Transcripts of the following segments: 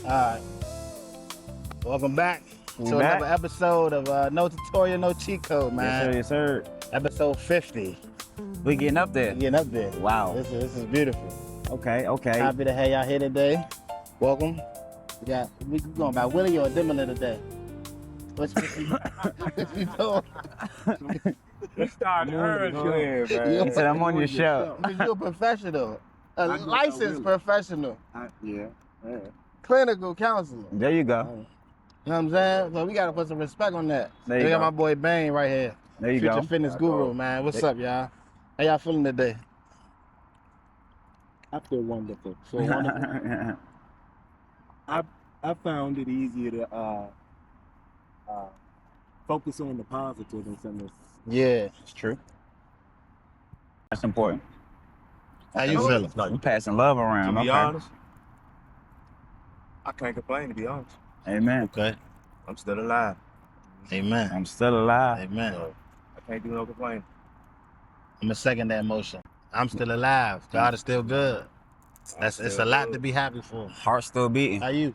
Alright. Welcome back We to back? another episode of No Tutorial, No Cheat Code, man. Yes, sir. Episode 50. We getting up there. We getting up there. Wow. This is beautiful. Okay. Happy to have y'all here today. Welcome. We going by Willie or Dimmerly today? What's you doing? We started early. He said, I'm on your show. You're a professional. A I do know licensed Willie. professional. Yeah. Clinical counselor. There you go. You know what I'm saying? So we gotta put some respect on that. There you We got go. my boy Bane right here. There you Future go. fitness guru, man. What's up, y'all? How y'all feeling today? I feel wonderful. So wonderful. I found it easier to focus on the positive in some of this. Yeah. It's true. That's important. How you feeling? We passing love around. To be Okay. honest, I can't complain, to be honest. Amen. Okay. I'm still alive. Amen. I'm still alive. Amen. So I can't do no complaining. I'm gonna second that motion. I'm still alive. God is still good. It's a lot to be happy for. Heart still beating. How you?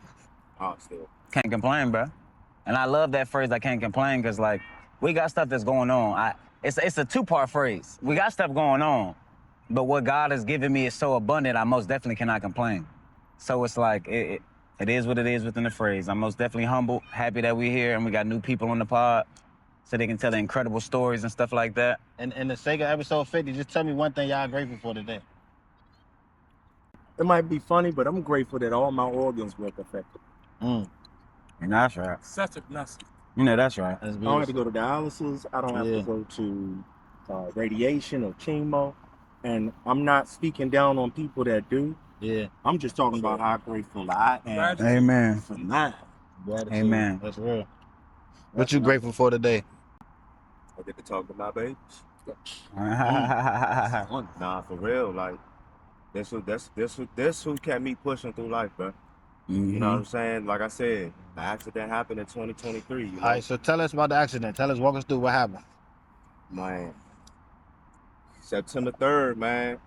Still. Can't complain, bro. And I love that phrase, I can't complain, because, like, we got stuff that's going on. It's a two-part phrase. We got stuff going on, but what God has given me is so abundant, I most definitely cannot complain. So it's like, it is what it is within the phrase. I'm most definitely humble, happy that we're here, and we got new people on the pod, so they can tell the incredible stories and stuff like that. And in the sake of episode 50, just tell me one thing y'all grateful for today. It might be funny, but I'm grateful that all my organs work effectively. Mm. And that's right. Such a blessing. You know that's right. That's I don't have to beautiful. go to dialysis. I don't have Yeah. to go to radiation or chemo. And I'm not speaking down on people that do. Yeah. I'm just talking about how grateful I am Amen. for mine. Gratitude. Amen. That's real. What you grateful for today? I get to talk to my babies. Amen. Nah, for real. Like, this who kept me pushing through life, bro. You know what I'm saying? Like I said, the accident happened in 2023. You know? All right, so tell us about the accident. Walk us through what happened. Man. September 3rd, man.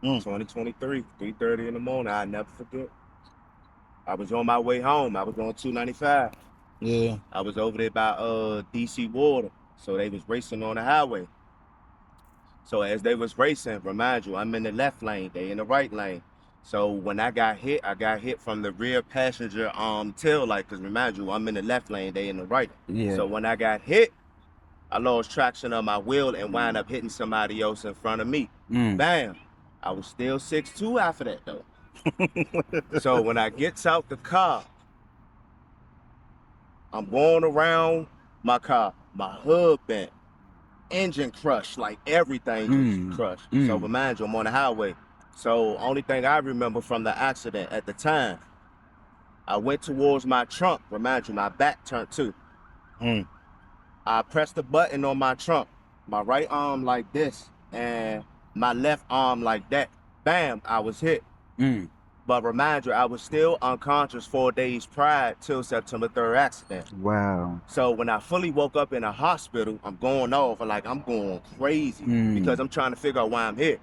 2023, 3:30 in the morning. I never forget. I was on my way home. I was on 295. Yeah. I was over there by DC Water. So they was racing on the highway. So as they was racing, remind you, I'm in the left lane, they in the right lane. So when I got hit from the rear passenger tail light, because remind you, I'm in the left lane, they in the right. Yeah. So when I got hit, I lost traction on my wheel and wound up hitting somebody else in front of me. Bam. I was still 6'2" after that though. So when I gets out the car, I'm going around my car, my hood bent, engine crushed, like everything just crushed. So remind you, I'm on the highway. So only thing I remember from the accident at the time, I went towards my trunk. Remind you, my back turned too. I pressed the button on my trunk, my right arm like this, and my left arm like that. Bam, I was hit. But remind you, I was still unconscious 4 days prior till September 3rd accident. Wow. So when I fully woke up in a hospital, I'm going off, like I'm going crazy because I'm trying to figure out why I'm here.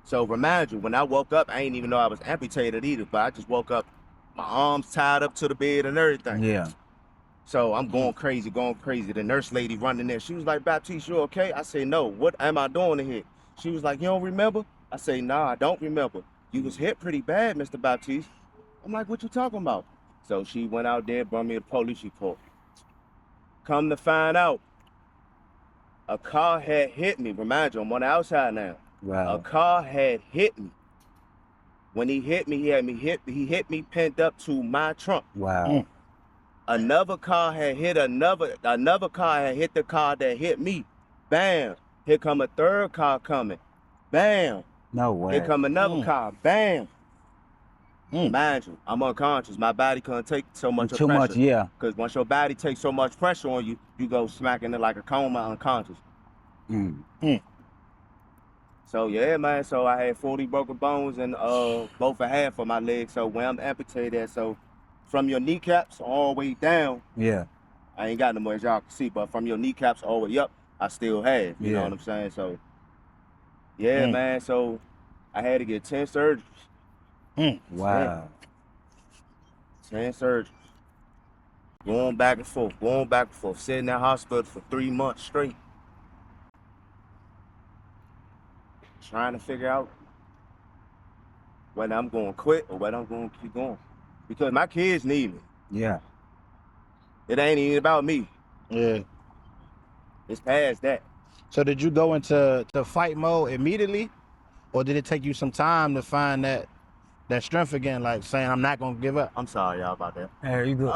So remind you, when I woke up, I didn't even know I was amputated either, but I just woke up, my arms tied up to the bed and everything. Yeah. So I'm going crazy. The nurse lady running there, she was like, Baptiste, you okay? I say, no, what am I doing in here? She was like, you don't remember? I say, nah, I don't remember. You was hit pretty bad, Mr. Baptiste. I'm like, what you talking about? So she went out there, brought me a police report. Come to find out, a car had hit me. Remind you, I'm on the outside now. Wow. A car had hit me. When he hit me, he hit me pinned up to my trunk. Wow. Another car had hit another car had hit the car that hit me. Bam. Here come a third car coming. Bam. No way. Here come another car. Bam. Mind you, I'm unconscious. My body couldn't take so much Too pressure. much, yeah. Because once your body takes so much pressure on you, you go smacking it like a coma unconscious. So yeah, man. So I had 40 broken bones and both a half of my legs. So when I'm amputated, so from your kneecaps all the way down, Yeah. I ain't got no more as y'all can see, but from your kneecaps all the way up, I still have. You know Yeah. what I'm saying? So yeah, man. So I had to get 10 surgeries. Wow. 10 surgeries. Going back and forth, sitting in that hospital for 3 months straight. Trying to figure out whether I'm going to quit or whether I'm going to keep going. Because my kids need me. Yeah. It ain't even about me. Yeah. It's past that. So did you go into fight mode immediately, or did it take you some time to find that strength again, like saying I'm not gonna give up? I'm sorry, y'all, about that. Hey, you good?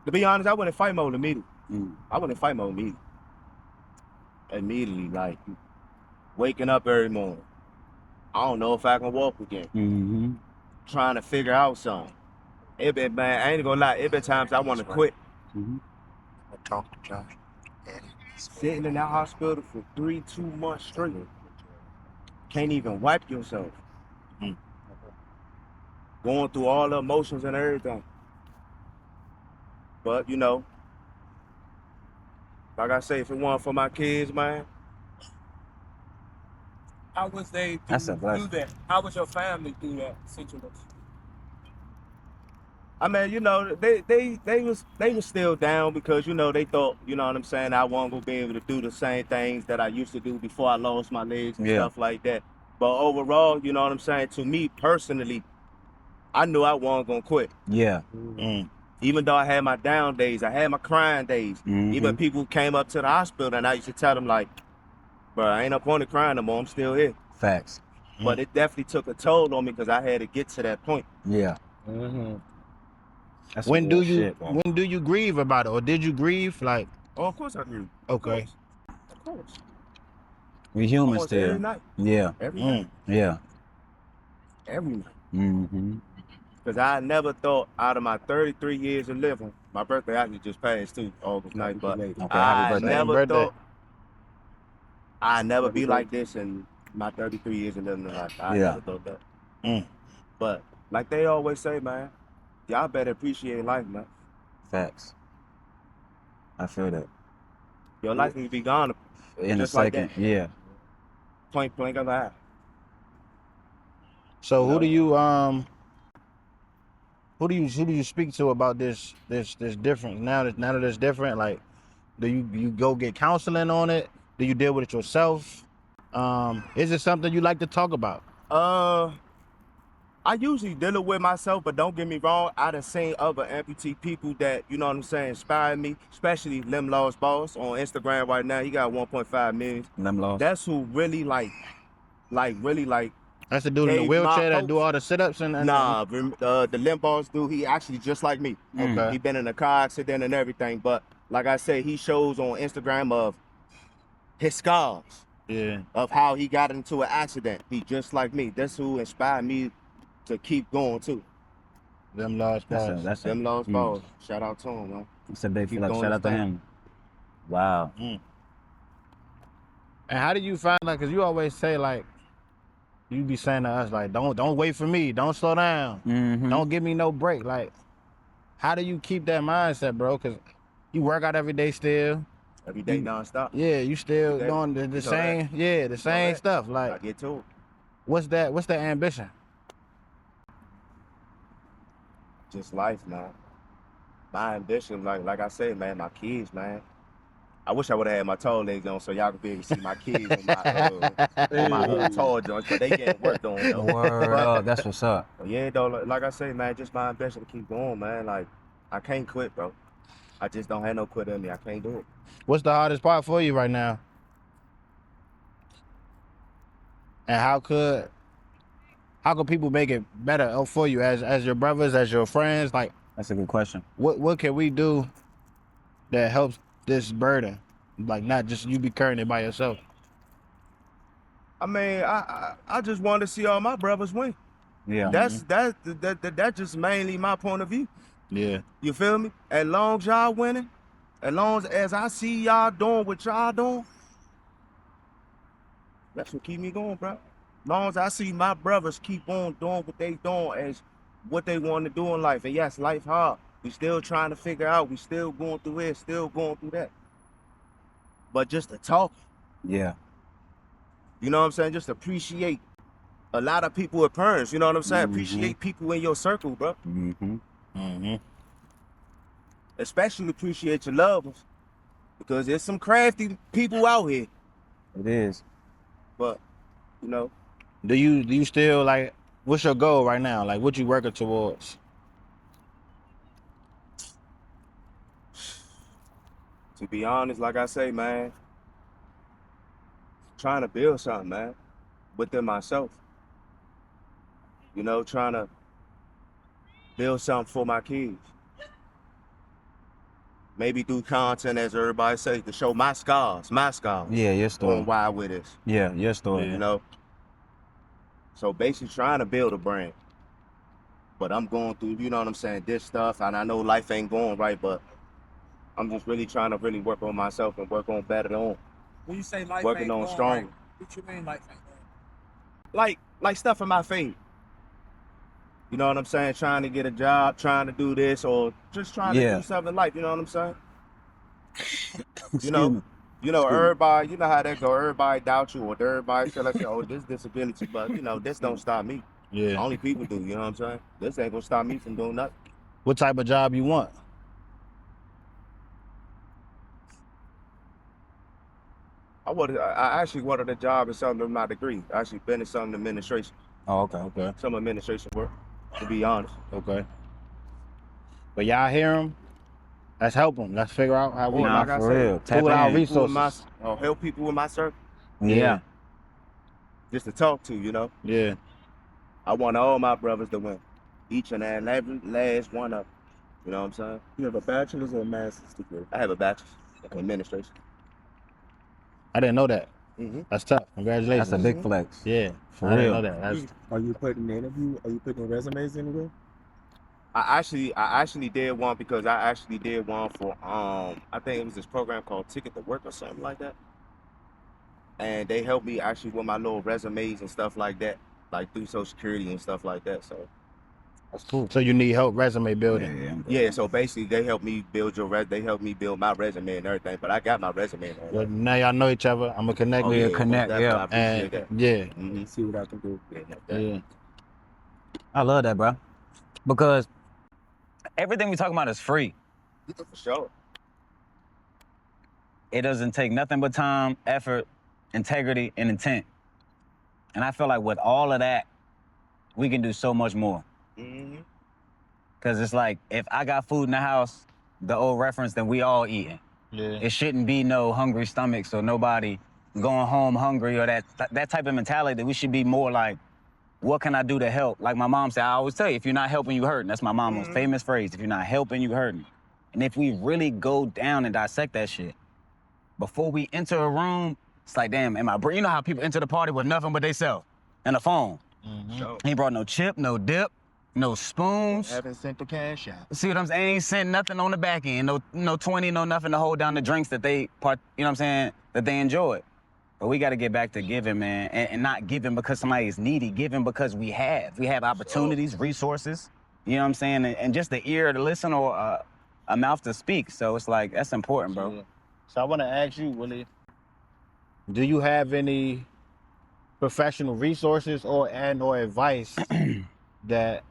To be honest, I went in fight mode immediately. Mm. I went in fight mode immediately. Immediately, like waking up every morning. I don't know if I can walk again. Mm-hmm. Trying to figure out something. It been, man, I ain't gonna lie, it been times I want to quit. Mm-hmm. I talked to Josh. Sitting in that hospital for 2 months straight. Can't even wipe yourself. Going through all the emotions and everything. But, you know, like I say, if it wasn't for my kids, man. How was they That's a through blessing. that? How was your family through that situation? I mean, you know, they was still down because, you know, they thought, you know what I'm saying, I wasn't gonna be able to do the same things that I used to do before I lost my legs and Yeah. stuff like that. But overall, you know what I'm saying, to me personally, I knew I wasn't gonna quit. Yeah. Even though I had my down days, I had my crying days. Mhm. Even people came up to the hospital and I used to tell them like, bro, I ain't no point in crying no more, I'm still here. Facts. But it definitely took a toll on me because I had to get to that point. Yeah. Mm-hmm. That's When some do real you shit, bro. when do you grieve about it, or did you grieve? Like, Oh, of course I agree. okay, Of course. We human Almost every still. night. Yeah. Every night. Yeah. Every night. Mm-hmm. Because I never thought out of my 33 years of living, my birthday actually just passed too, August 9th, but Okay, happy I birthday. never Birthday. thought I'd never be like this in my 33 years of living life. I Yeah. never thought that. Mm. But like they always say, man, y'all better appreciate life, man. Facts. I feel that. Your life can be gone In just a like second. that. Yeah. Point blank of the eye. so who do you speak to about this difference now that it's different? Like, do you go get counseling on it? Do you deal with it yourself? Is it something you like to talk about? I usually deal it with myself, but don't get me wrong, I done seen other amputee people that, you know what I'm saying, inspire me, especially Lim Law's boss on Instagram right now. He got 1.5 million. Them lost. That's who really really That's the dude in the gave wheelchair my that do hopes. all the sit-ups and Nah, the Lim boss dude, he actually just like me. Okay. He been in a car accident and everything, but like I said, he shows on Instagram of his scars, Yeah. of how he got into an accident. He just like me. That's who inspired me to keep going too. Them lost balls. That's Them Law's huge. balls. Shout out to him, man. It's a big Keep flex. doing Shout his out to thing. him. Wow. And how do you find, like, cause you always say, like, you be saying to us, like, don't wait for me, don't slow down, Mm-hmm. don't give me no break. Like, how do you keep that mindset, bro? Cause you work out every day still. Every day nonstop. Yeah, you still Okay. doing the You know same, yeah, the same that. stuff. I Like, get to it. what's the ambition? Just life, man. My ambition, like I said, man, my kids, man. I wish I would have had my tall legs on so y'all could be able to see my kids on my tall joints, but they getting worked on though. Word up. That's what's up. But yeah, though, like I say, man, just my ambition to keep going, man. Like, I can't quit, bro. I just don't have no quit in me. I can't do it. What's the hardest part for you right now? And how could people make it better for you as your brothers, as your friends? Like, That's a good question. what can we do that helps this burden? Like, not just you be carrying it by yourself. I mean, I just want to see all my brothers win. Yeah. That's just mainly my point of view. Yeah. You feel me? As long as y'all winning, as long as I see y'all doing what y'all doing, that's what keep me going, bro. As long as I see my brothers keep on doing what they doing as what they want to do in life. And yes, life hard. We still trying to figure out. We still going through it, still going through that. But just to talk, Yeah. you know what I'm saying? Just appreciate a lot of people with parents, you know what I'm saying? Mhm. Appreciate people in your circle, bro. Mm-hmm. Mm-hmm. Especially appreciate your loved ones. Because there's some crafty people out here. It is. But, you know, Do you still like? What's your goal right now? Like, what you working towards? to be honest, like I say, man, trying to build something, man, within myself. You know, trying to build something for my kids. Maybe do content, as everybody say, to show my scars Yeah, your on story. why with this, Yeah, your story. you know? So basically trying to build a brand. But I'm going through, you know what I'm saying, this stuff, and I know life ain't going right, but I'm just really trying to really work on myself and work on better on. When you say life Working ain't on going strong. right, what you mean life ain't going? Like stuff in my favor. You know what I'm saying? Trying to get a job, trying to do this, or just trying to Yeah. do something in life, you know what I'm saying? Excuse know, me. You know, Excuse me. everybody, you know how that go. Everybody doubt you, or everybody feel like, oh, this disability, but you know, this don't stop me. Yeah. Only people do, you know what I'm saying? This ain't gonna stop me from doing nothing. What type of job you want? I actually wanted a job in something in my degree. I actually been in some administration, Oh, okay. Okay. some administration work, to be honest. Okay. But y'all hear him? Let's help him. Let's figure out how we Or Nah, like I for say, real. Tap pull our in. people in my, resources. or help people in my circle, Yeah. just to talk to, you know. Yeah. I want all my brothers to win, each and every last one of them. You know what I'm saying? You have a bachelor's or a master's degree? I have a bachelor's in administration. I didn't know that. Mm-hmm. That's tough. Congratulations. That's a big flex. Yeah. For I didn't real. know that. That's Are you putting resumes anywhere? I actually did one because I actually did one for I think it was this program called Ticket to Work or something like that. And they helped me actually with my little resumes and stuff like that, like through Social Security and stuff like that. So that's cool. So you need help resume building. yeah, so basically they helped me build they helped me build my resume and everything, but I got my resume and Well, everything. now y'all know each other. I'm gonna connect Oh, with yeah, you. connect, Most definitely, yeah. I appreciate And that. yeah. Mhm. See what I can do. Yeah. I love that, bro. Because everything we talking about is free. For sure. It doesn't take nothing but time, effort, integrity, and intent. And I feel like with all of that, we can do so much more. Mm-hmm. Cause it's like, if I got food in the house, the old reference, then we all eating. Yeah. It shouldn't be no hungry stomachs or nobody going home hungry or that type of mentality. That we should be more like, what can I do to help? Like my mom said, I always tell you, if you're not helping, you hurting. That's my mom's most famous phrase. If you're not helping, you hurting. And if we really go down and dissect that shit, before we enter a room, it's like, damn, you know how people enter the party with nothing but they self and a phone. Sure. He ain't brought no chip, no dip, no spoons. Haven't sent the cash out. See what I'm saying? Ain't sent nothing on the back end, no 20, no nothing to hold down the drinks that they you know what I'm saying, that they enjoy. But we got to get back to giving, man, and not giving because somebody is needy, giving because we have opportunities, resources, you know what I'm saying, and just the ear to listen or a mouth to speak. So it's like, that's important, bro. Yeah. So I want to ask you, Willie, do you have any professional resources or advice that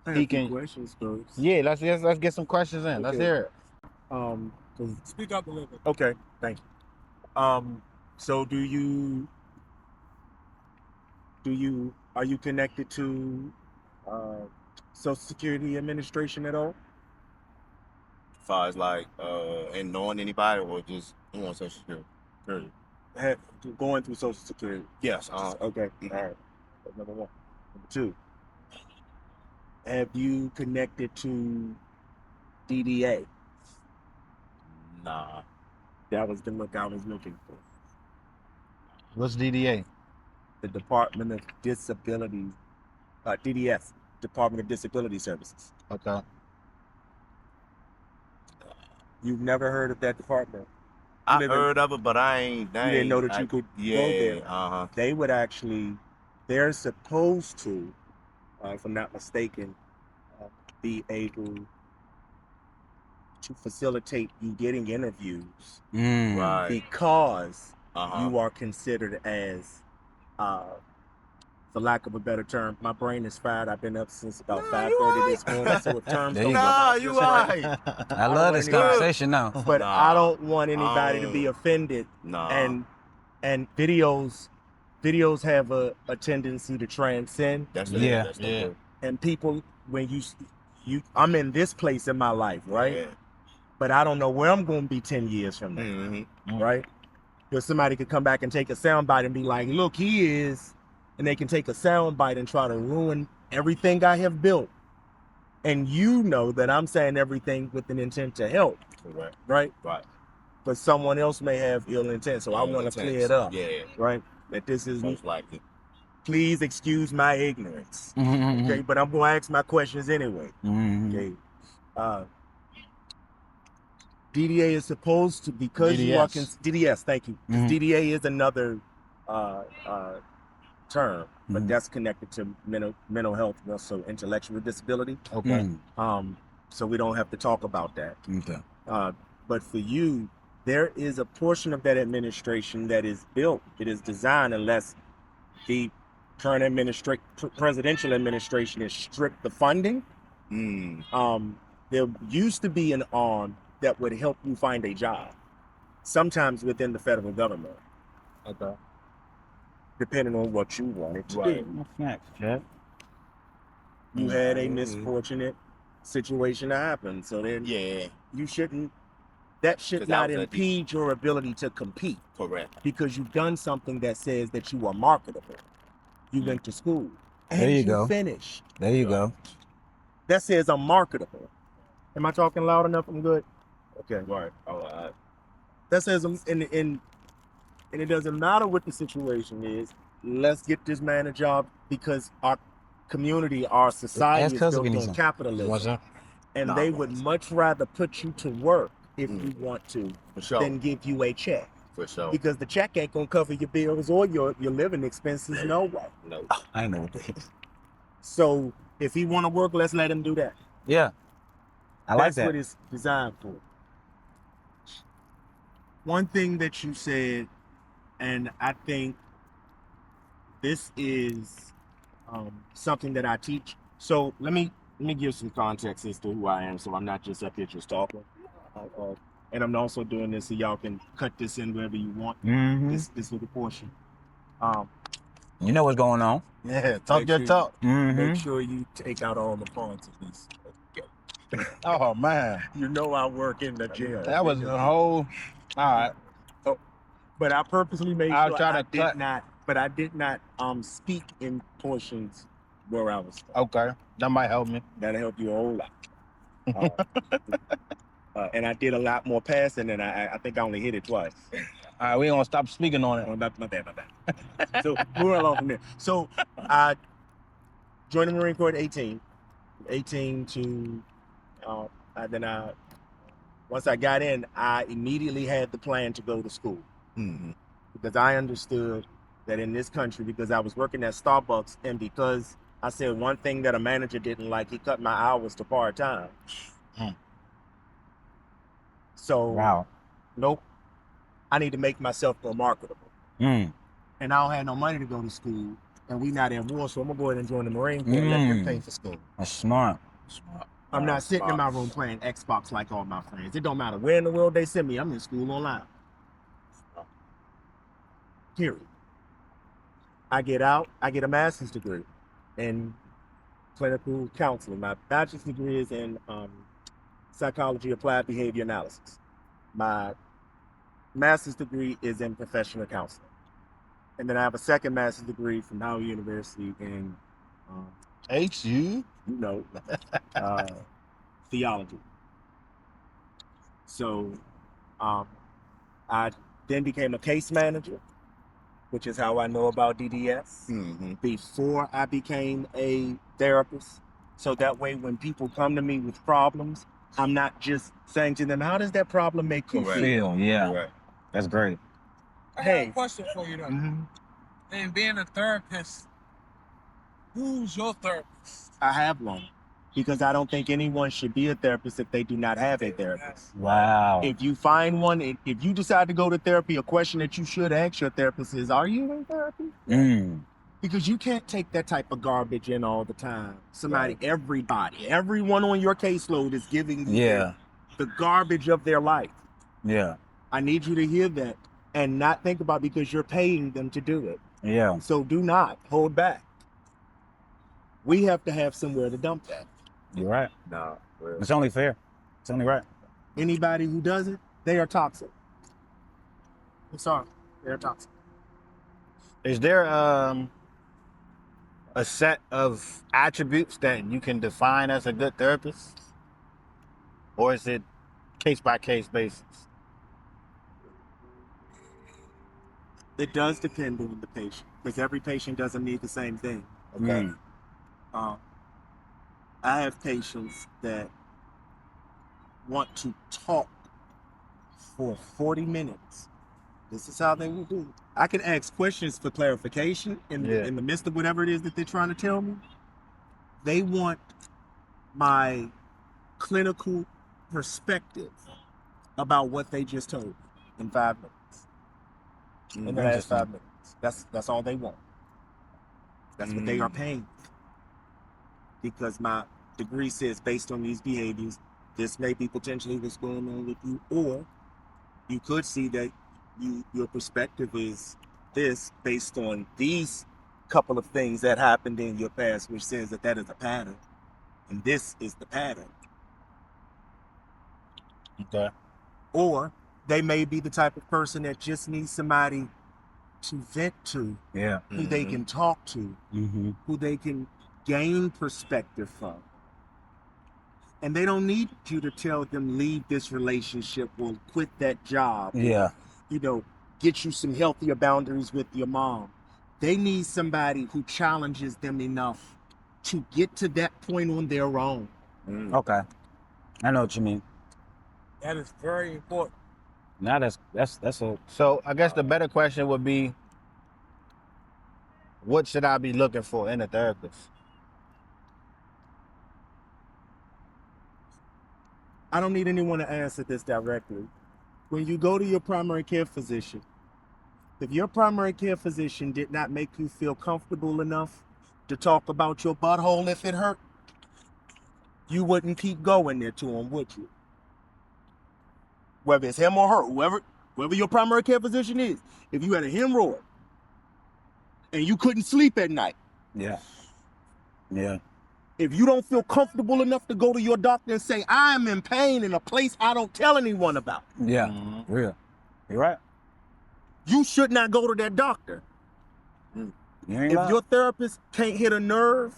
I have he a few can? questions first. Yeah, let's get some questions in. Let's Okay. hear it. 'Cause- Speak up a little bit. okay, thank you. So are you connected to Social Security Administration at all? As far as like and knowing anybody or just on Social Security. Period. Going through Social Security. Yes. Okay, all right. That's number one. Number two, have you connected to DDA? Nah. That was the look I was looking for. What's DDA? The Department of Disability, DDS, Department of Disability Services. Okay. You've never heard of that department? I never- heard of it, but I ain't. You didn't know that you could go there. They would actually, they're supposed to, if I'm not mistaken, be able to facilitate you getting interviews Right. because Uh-huh. you are considered as, for for lack of a better term, my brain is fried. I've been up since about 5:30 this morning, so if terms There don't you come go. Nah, out you just right, right. I love this anybody- conversation now. but Nah, I don't want anybody to be offended. Nah. And videos have a tendency to transcend. That's Yeah. That's Yeah. good. And people, when I'm in this place in my life, right? Yeah. But I don't know where I'm going to be 10 years from now, Mm-hmm. right? Because somebody could come back and take a soundbite and be like, look, he is, and they can take a soundbite and try to ruin everything I have built. And you know that I'm saying everything with an intent to help, Correct. right? Right. But someone else may have ill intent, so I want to clear it up, Yeah. right? That this is, Most likely. please excuse my ignorance, Mhm, okay? But I'm going to ask my questions anyway, mhm. okay? DDA is supposed to, because you are DDS. DDS, thank you. 'Cause Mhm. DDA is another term, but Mhm. that's connected to mental health, also intellectual disability. Okay. So we don't have to talk about that. Okay. But for you, there is a portion of that administration that is built, it is designed, unless the current presidential administration is stripped the funding. There used to be an arm that would help you find a job, sometimes within the federal government. Okay. Depending on what you wanted to Right. do. Thanks, Chad. You had a misfortunate situation happen, so then Yeah. you shouldn't. That should 'Cause I not was at impede your ability to compete, Correct. because you've done something that says that you are marketable. You went to school and There you go. finished. There you go. That says I'm marketable. Am I talking loud enough? I'm good. Okay. Right. Oh, That says I'm and it doesn't matter what the situation is. Let's get this man a job, because our community, our society Ask is Cousin built Vinny on something. capitalism, What's up? and Nah, they bro. would much rather put you to work if you want to for sure. than give you a check, For sure. because the check ain't gonna cover your bills or your living expenses no way. No. I know what that is. So if he want to work, let's let him do that. Yeah. I like That's that. what it's designed for. One thing that you said, and I think this is something that I teach. So let me give some context as to who I am, so I'm not just up here just talking. And I'm also doing this so y'all can cut this in wherever you want. Mhm. This little portion. You know what's going on. Yeah. Talk Make your sure- talk. Mhm. Make sure you take out all the pawns at least. Oh man. You know I work in the jail. That was a whole. All right. But I purposely made I'll sure try to I did cut. not. But I did not speak in portions where I was stuck. Okay. That might help me. That'll help you a whole lot. And I did a lot more passing, and I think I only hit it twice. All right. We ain't gonna stop speaking on Oh, it. my bad. So we're along from there. So I joined the Marine Corps at 18. 18 to once I got in, I immediately had the plan to go to school, because I understood that in this country, because I was working at Starbucks, and because I said one thing that a manager didn't like, he cut my hours to part-time. So Wow. nope, I need to make myself more marketable. Mm. And I don't have no money to go to school, and we not in war, so I'm gonna go ahead and join the Marine Corps and let them pay for school. That's smart. I'm not sitting in my room playing Xbox like all my friends. It don't matter where in the world they send me, I'm in school online. Period. I get out, I get a master's degree in clinical counseling. My bachelor's degree is in psychology, applied behavior analysis. My master's degree is in professional counseling. And then I have a second master's degree from Howard University in, HU. theology. So I then became a case manager, which is how I know about DDS, before I became a therapist. So that way, when people come to me with problems, I'm not just saying to them, how does that problem make you Correct. feel? Feel, yeah. Correct. That's great. I have Hey. a question for you though. Mhm. And being a therapist, who's your therapist? I have one, because I don't think anyone should be a therapist if they do not have a therapist. Wow. If you find one, if you decide to go to therapy, a question that you should ask your therapist is, are you in therapy? Mm. Because you can't take that type of garbage in all the time. Everyone on your caseload is giving you Yeah. the garbage of their life. Yeah. I need you to hear that and not think about because you're paying them to do it. Yeah. So do not hold back. We have to have somewhere to dump that. You're right. Nah, real. It's only fair. It's only right. Anybody who doesn't, they are toxic. I'm sorry, they're toxic. Is there a set of attributes that you can define as a good therapist? Or is it case by case basis? It does depend on the patient because every patient doesn't need the same thing. Okay. I have patients that want to talk for 40 minutes. This is how they will do it. I can ask questions for clarification in the midst of whatever it is that they're trying to tell me. They want my clinical perspective about what they just told me in 5 minutes. In the last 5 minutes. That's all they want. That's what they are paying. Because my degree says based on these behaviors, this may be potentially what's going on with you, or you could see that your perspective is this based on these couple of things that happened in your past, which says that is a pattern, and this is the pattern. Okay. Or they may be the type of person that just needs somebody to vent to, Yeah. who they can talk to, who they can gain perspective from. And they don't need you to tell them leave this relationship or quit that job. Yeah. Get you some healthier boundaries with your mom. They need somebody who challenges them enough to get to that point on their own. Okay. I know what you mean. That is very important. Now that's a So I guess the better question would be, what should I be looking for in a therapist? I don't need anyone to answer this directly. When you go to your primary care physician, if your primary care physician did not make you feel comfortable enough to talk about your butthole if it hurt, you wouldn't keep going there to him, would you? Whether it's him or her, whoever your primary care physician is, if you had a hemorrhoid and you couldn't sleep at night, yeah. if you don't feel comfortable enough to go to your doctor and say, I am in pain in a place I don't tell anyone about. Yeah. Real. You're right. You should not go to that doctor. You ain't If lying. your therapist can't hit a nerve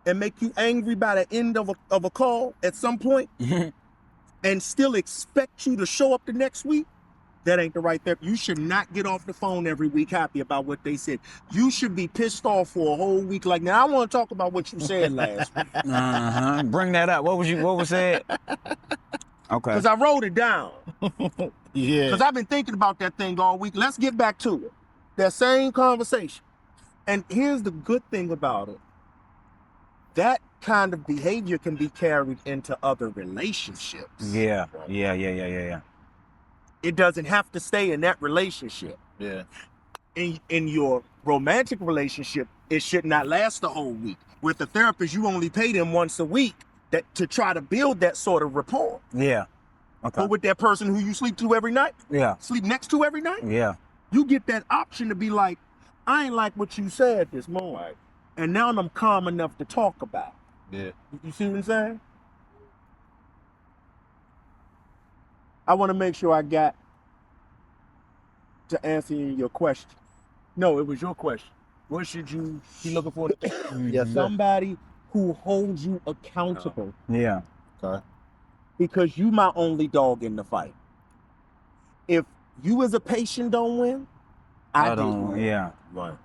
and make you angry by the end of a call at some point and still expect you to show up the next week, that ain't the right therapy. You should not get off the phone every week happy about what they said. You should be pissed off for a whole week. Like, now I want to talk about what you said last week. Bring that up. What was said? Okay. Because I wrote it down. Yeah. Because I've been thinking about that thing all week. Let's get back to it. That same conversation. And here's the good thing about it. That kind of behavior can be carried into other relationships. Yeah. It doesn't have to stay in that relationship. Yeah. In your romantic relationship, it should not last the whole week. With the therapist, you only pay them once a week to try to build that sort of rapport. Yeah. Okay. But with that person who you sleep to every night, Yeah. sleep next to every night, Yeah. you get that option to be like, I ain't like what you said this morning. And now I'm calm enough to talk about it. Yeah. You see what I'm saying? I want to make sure I got to answer your question. No, it was your question. What should you be looking for? Yes, sir. Somebody who holds you accountable. Yeah. Okay. Because you my only dog in the fight. If you as a patient don't win, I didn't don't. win. Yeah. Right.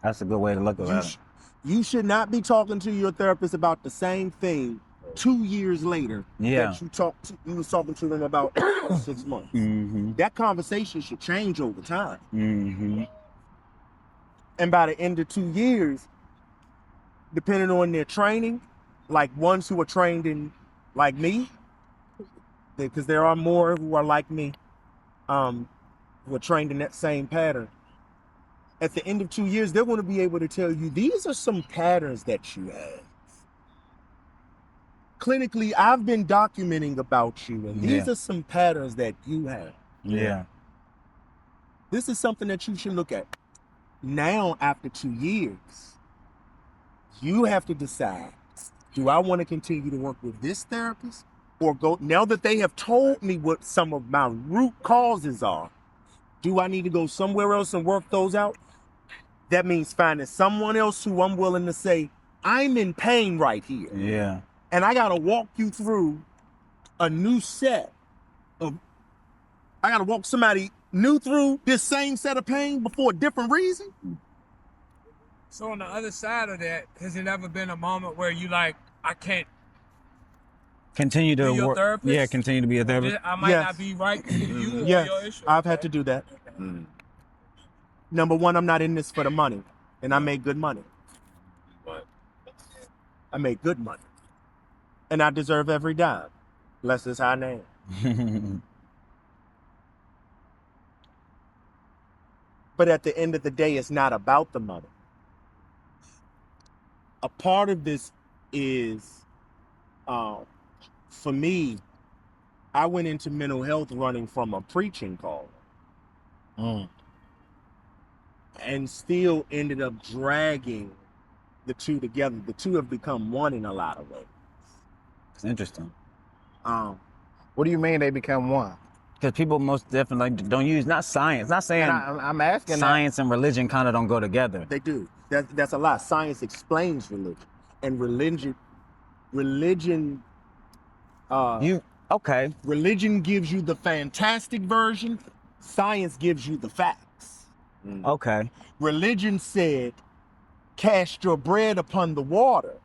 That's a good way to look at it. You should not be talking to your therapist about the same thing 2 years later Yeah. that you was talking to them about 6 months. That conversation should change over time. And by the end of 2 years, depending on their training, like ones who are trained in like me, because there are more who are like me, who are trained in that same pattern. At the end of 2 years, they're going to be able to tell you, these are some patterns that you have. Clinically, I've been documenting about you, and these are some patterns that you have. Yeah. This is something that you should look at. Now, after 2 years, you have to decide, do I want to continue to work with this therapist or go, now that they have told me what some of my root causes are, do I need to go somewhere else and work those out? That means finding someone else who I'm willing to say, I'm in pain right here. Yeah. And I got to walk you through a new set of, I got to walk somebody new through this same set of pain before a different reason. So on the other side of that, has it ever been a moment where you like, I can't Continue to be your work. therapist? Yeah, continue to be a therapist. I might Yes. not be right for you or Yes, your issue? I've had to do that. Number one, I'm not in this for the money, and I make good money. I make good money, and I deserve every dime. Bless his high name. But at the end of the day, it's not about the money. A part of this is, for me, I went into mental health running from a preaching call. And still ended up dragging the two together. The two have become one in a lot of ways. It's interesting. What do you mean they become one? Because people most definitely don't use, not science, not saying And I'm asking science and religion kind of don't go together. They do. That's a lie. Science explains religion, and religion religion gives you the fantastic version. Science gives you the facts. Okay. Religion said, "Cast your bread upon the water,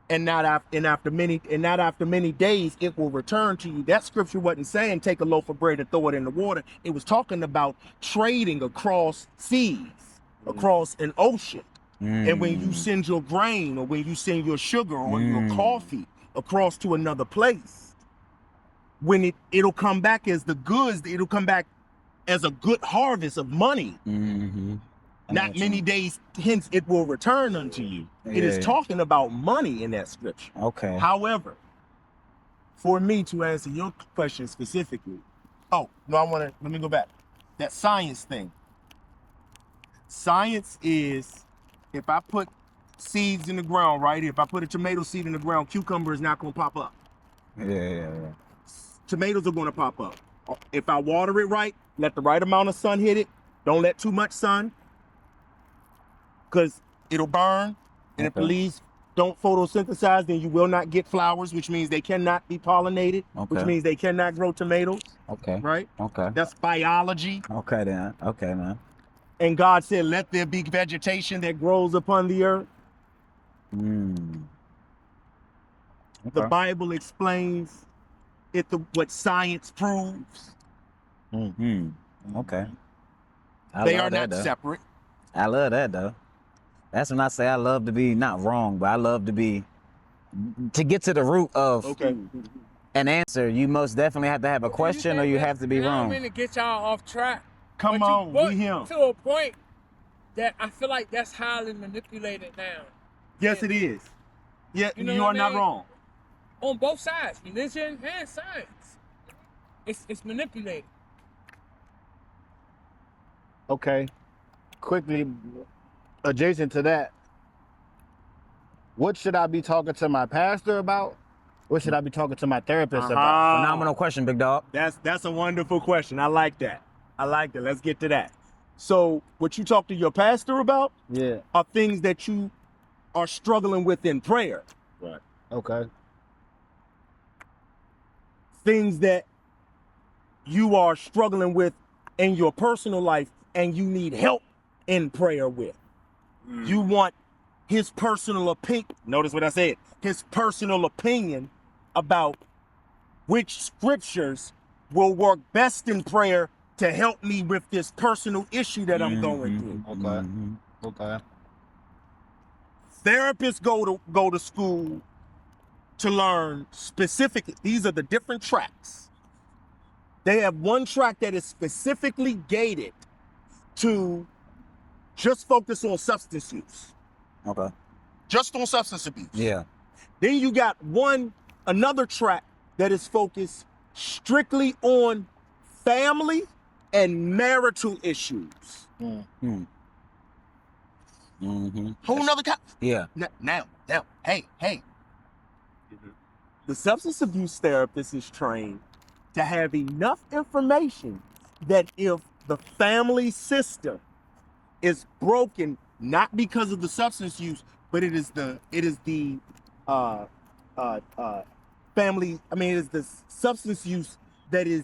and after many days it will return to you." That scripture wasn't saying take a loaf of bread and throw it in the water. It was talking about trading across seas, across an ocean. And when you send your grain, or when you send your sugar or your coffee across to another place, when it'll come back as the goods, it'll come back as a good harvest of money. Not many days hence it will return unto you. It is talking about money in that scripture. Okay. However, for me to answer your question specifically, let me go back. That science thing. Science is, if I put seeds in the ground, right? If I put a tomato seed in the ground, cucumber is not going to pop up. Yeah. Tomatoes are going to pop up. If I water it right, let the right amount of sun hit it. Don't let too much sun, because it'll burn. And if the leaves don't photosynthesize, then you will not get flowers, which means they cannot be pollinated, which means they cannot grow tomatoes. Okay. Right? Okay. That's biology. Okay then. Okay, man. And God said, let there be vegetation that grows upon the earth. The Bible explains what science proves. Okay. They are not separate. I love that though. That's when I say I love to be not wrong, but I love to get to the root of an answer. You most definitely have to have a question, or you have to be I don't wrong. mean to get y'all off track. Come but on, you we him. to a point that I feel like that's highly manipulated now. Yes, it is. Yeah, You know you what are I not mean? wrong. On both sides, religion and science. It's manipulated. Okay. Quickly, adjacent to that, what should I be talking to my pastor about? What should I be talking to my therapist about? Phenomenal question, big dog. That's a wonderful question. I like that. Let's get to that. So what you talk to your pastor about are things that you are struggling with in prayer. Right. Okay. Things that you are struggling with in your personal life and you need help in prayer with. You want his personal opinion. Notice what I said. His personal opinion about which scriptures will work best in prayer to help me with this personal issue that I'm going through. Okay. Therapists go to school to learn specifically. These are the different tracks. They have one track that is specifically gated to just focus on substance use. Okay. Just on substance abuse. Yeah. Then you got another track that is focused strictly on family and marital issues. Mm-hmm. Whole nother Yeah. Now, hey. The substance abuse therapist is trained to have enough information that if the family system is broken, not because of the substance use, but it is the family. I mean, it is the substance use that is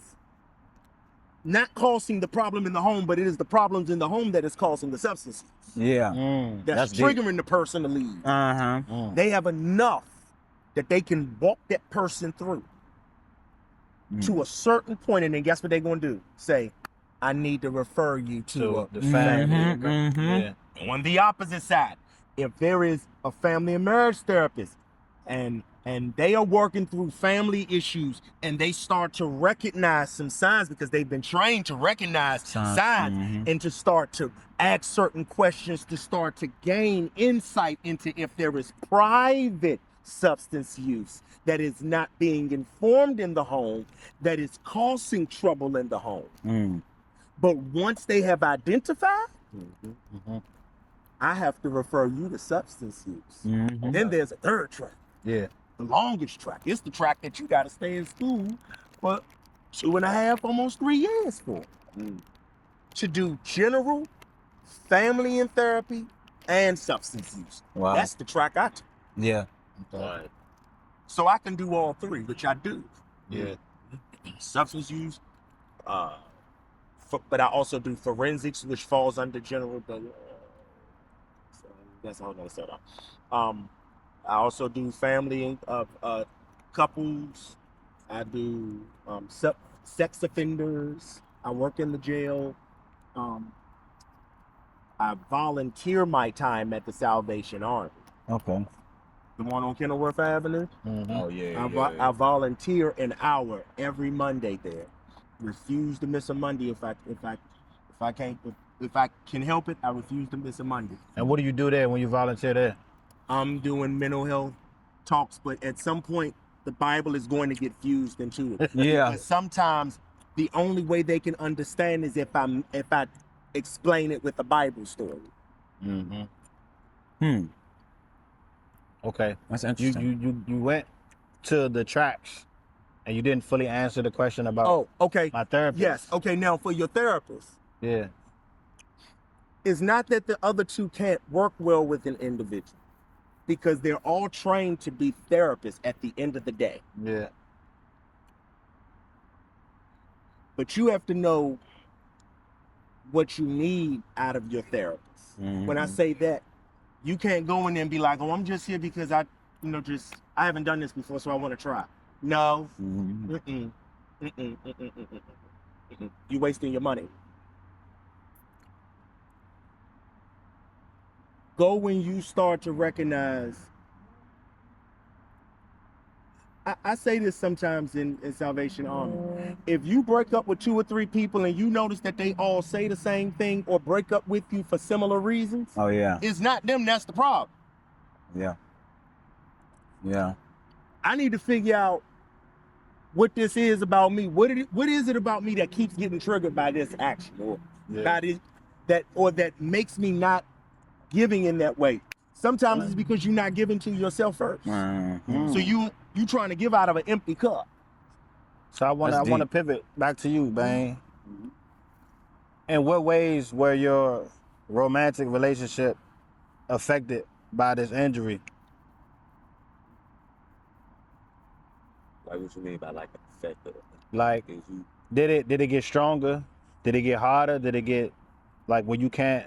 not causing the problem in the home, but it is the problems in the home that is causing the substance use. Yeah. That's deep. triggering the person to leave. They have enough that they can walk that person through to a certain point, and then guess what they're going to do? Say, I need to refer you to the family. Yeah. On the opposite side, if there is a family and marriage therapist and they are working through family issues and they start to recognize some signs because they've been trained to recognize signs and to start to ask certain questions to start to gain insight into if there is private substance use that is not being informed in the home that is causing trouble in the home. But once they have identified, I have to refer you to substance use. Then there's a third track. Yeah. The longest track. It's the track that you got to stay in school for 2.5, almost 3 years for. To do general, family and therapy, and substance use. Wow. That's the track I took. Yeah. Right. So I can do all three, which I do. Yeah. Substance use, but I also do forensics, which falls under general. So that's all I'm gonna set up. I also do family and couples. I do sex offenders. I work in the jail. I volunteer my time at the Salvation Army. Okay. The one on Kenilworth Avenue. Oh yeah. I volunteer an hour every Monday there. Refuse to miss a Monday if I can help it. I refuse to miss a Monday. And what do you do there when you volunteer there? I'm doing mental health talks, but at some point the Bible is going to get fused into it. Yeah. Because sometimes the only way they can understand is if I explain it with a Bible story. Okay. That's interesting. You went to the tracks and you didn't fully answer the question about Oh, okay. my therapist. Yes. Okay. Now for your therapist, Yeah. it's not that the other two can't work well with an individual, because they're all trained to be therapists at the end of the day. Yeah. But you have to know what you need out of your therapist. When I say that, you can't go in there and be like, oh, I'm just here because I haven't done this before, so I want to try. No. You're wasting your money. Go when you start to recognize. I say this sometimes in Salvation Army. If you break up with 2 or 3 people and you notice that they all say the same thing or break up with you for similar reasons, Oh yeah. it's not them, that's the problem. Yeah. Yeah. I need to figure out what this is about me. What is it about me that keeps getting triggered by this action or by this, that makes me not giving in that way. Sometimes it's because you're not giving to yourself first. So you trying to give out of an empty cup. So I want to pivot back to you, Bane. In what ways were your romantic relationship affected by this injury? Like what you mean by like affected? Like, did it get stronger? Did it get harder? Did it get like when you can't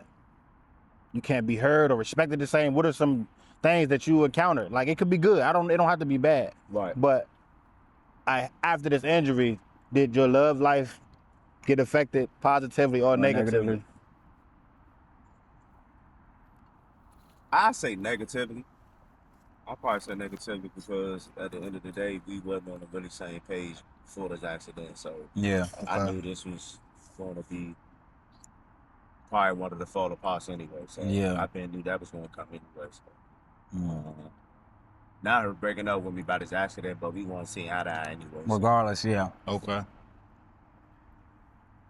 be heard or respected the same? What are some things that you encountered? Like it could be good. It don't have to be bad. Right. But after this injury, did your love life get affected positively or negatively? I say negatively. I'll probably say negatively because at the end of the day, we wasn't on the really same page before this accident. So Yeah. I knew this was going to be probably wanted to fall apart anyway. So Yeah. I been knew that was gonna come anyway. So Mm. now they're breaking up with me about this accident, but we want to see eye to eye anyway. So. Regardless, yeah. Okay.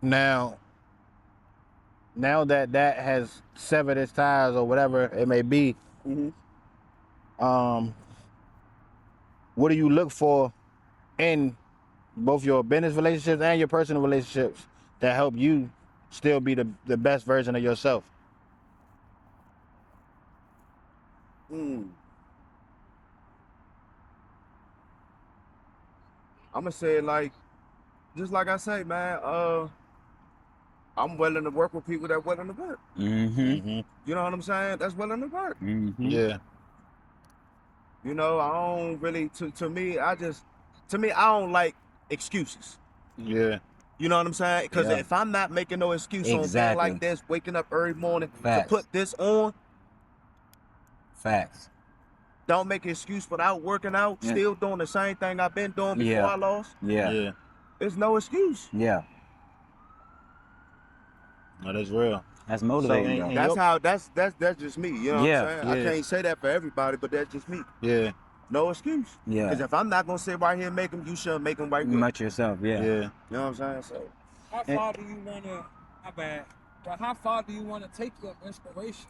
Now that that has severed its ties or whatever it may be, what do you look for in both your business relationships and your personal relationships that help you still be the best version of yourself? I'm gonna say it like, just like I say, man. I'm willing to work with people that willing to work. Mm-hmm. You know what I'm saying? That's willing to work. Mm-hmm. Yeah. You know, I don't really. To me, I don't like excuses. Yeah. You know what I'm saying? Because Yeah. if I'm not making no excuse on being Exactly. like this, waking up every morning Facts. to put this on, Facts. don't make an excuse without working out, Yeah. still doing the same thing I've been doing before Yeah. I lost. Yeah. Yeah. There's no excuse. Yeah. No, that's real. That's motivating, So, though. and- That's that's just me. You know Yeah. what I'm saying? Yeah. I can't say that for everybody, but that's just me. Yeah. No excuse. Yeah. Because if I'm not gonna sit right here and make them, you should make them right You with. much yourself, yeah. Yeah. You know what I'm saying? So How far do you wanna? My bad. But how far do you wanna take your inspiration?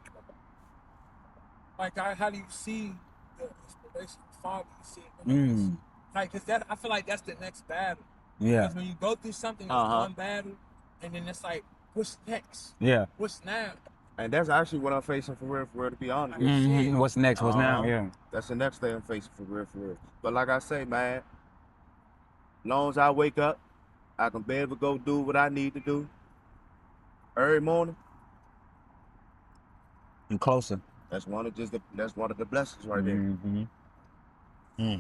Like, how do you see the inspiration? How far do you see it? Mm. Like, cause that I feel like that's the next battle. Yeah. Because when you go through something, it's one battle, and then it's like, what's next? Yeah. What's now? and that's actually what I'm facing for real, to be honest with you. Mm-hmm. What's next? What's now? Uh-huh. Yeah. That's the next thing I'm facing for real. But like I say, man, long as I wake up, I can be able to go do what I need to do every morning. And closer. That's one of the blessings right there. Mm-hmm.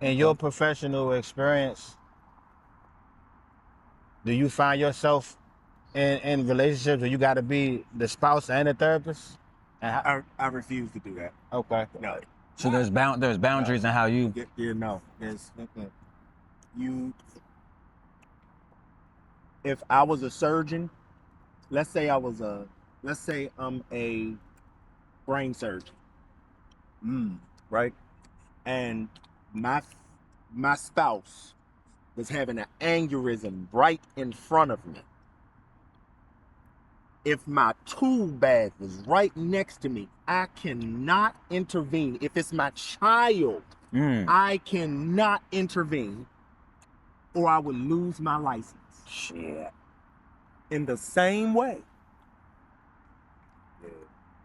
In your professional experience, do you find yourself in relationships where you got to be the spouse and the therapist? And how, I refuse to do that. okay. No. So there's boundaries in how you. No. If I was a surgeon, let's say I'm a brain surgeon, right? And my spouse was having an aneurysm right in front of me. If my tool bag was right next to me, I cannot intervene. If it's my child, I cannot intervene, or I would lose my license. Shit. In the same way,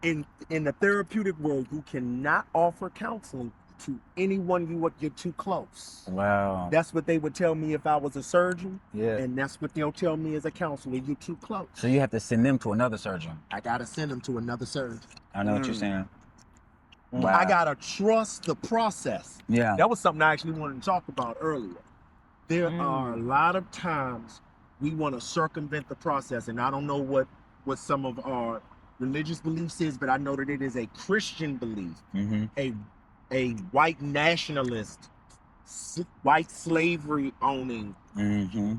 in the therapeutic world, you cannot offer counseling to anyone you're too close. Wow. That's what they would tell me if I was a surgeon, Yeah. and that's what they'll tell me as a counselor. You're too close. So you have to send them to another surgeon. I gotta send them to another surgeon. I know what you're saying. Wow. I gotta trust the process. Yeah. That was something I actually wanted to talk about earlier. There are a lot of times we want to circumvent the process, and I don't know what some of our religious beliefs is, but I know that it is a Christian belief, a white nationalist, white slavery owning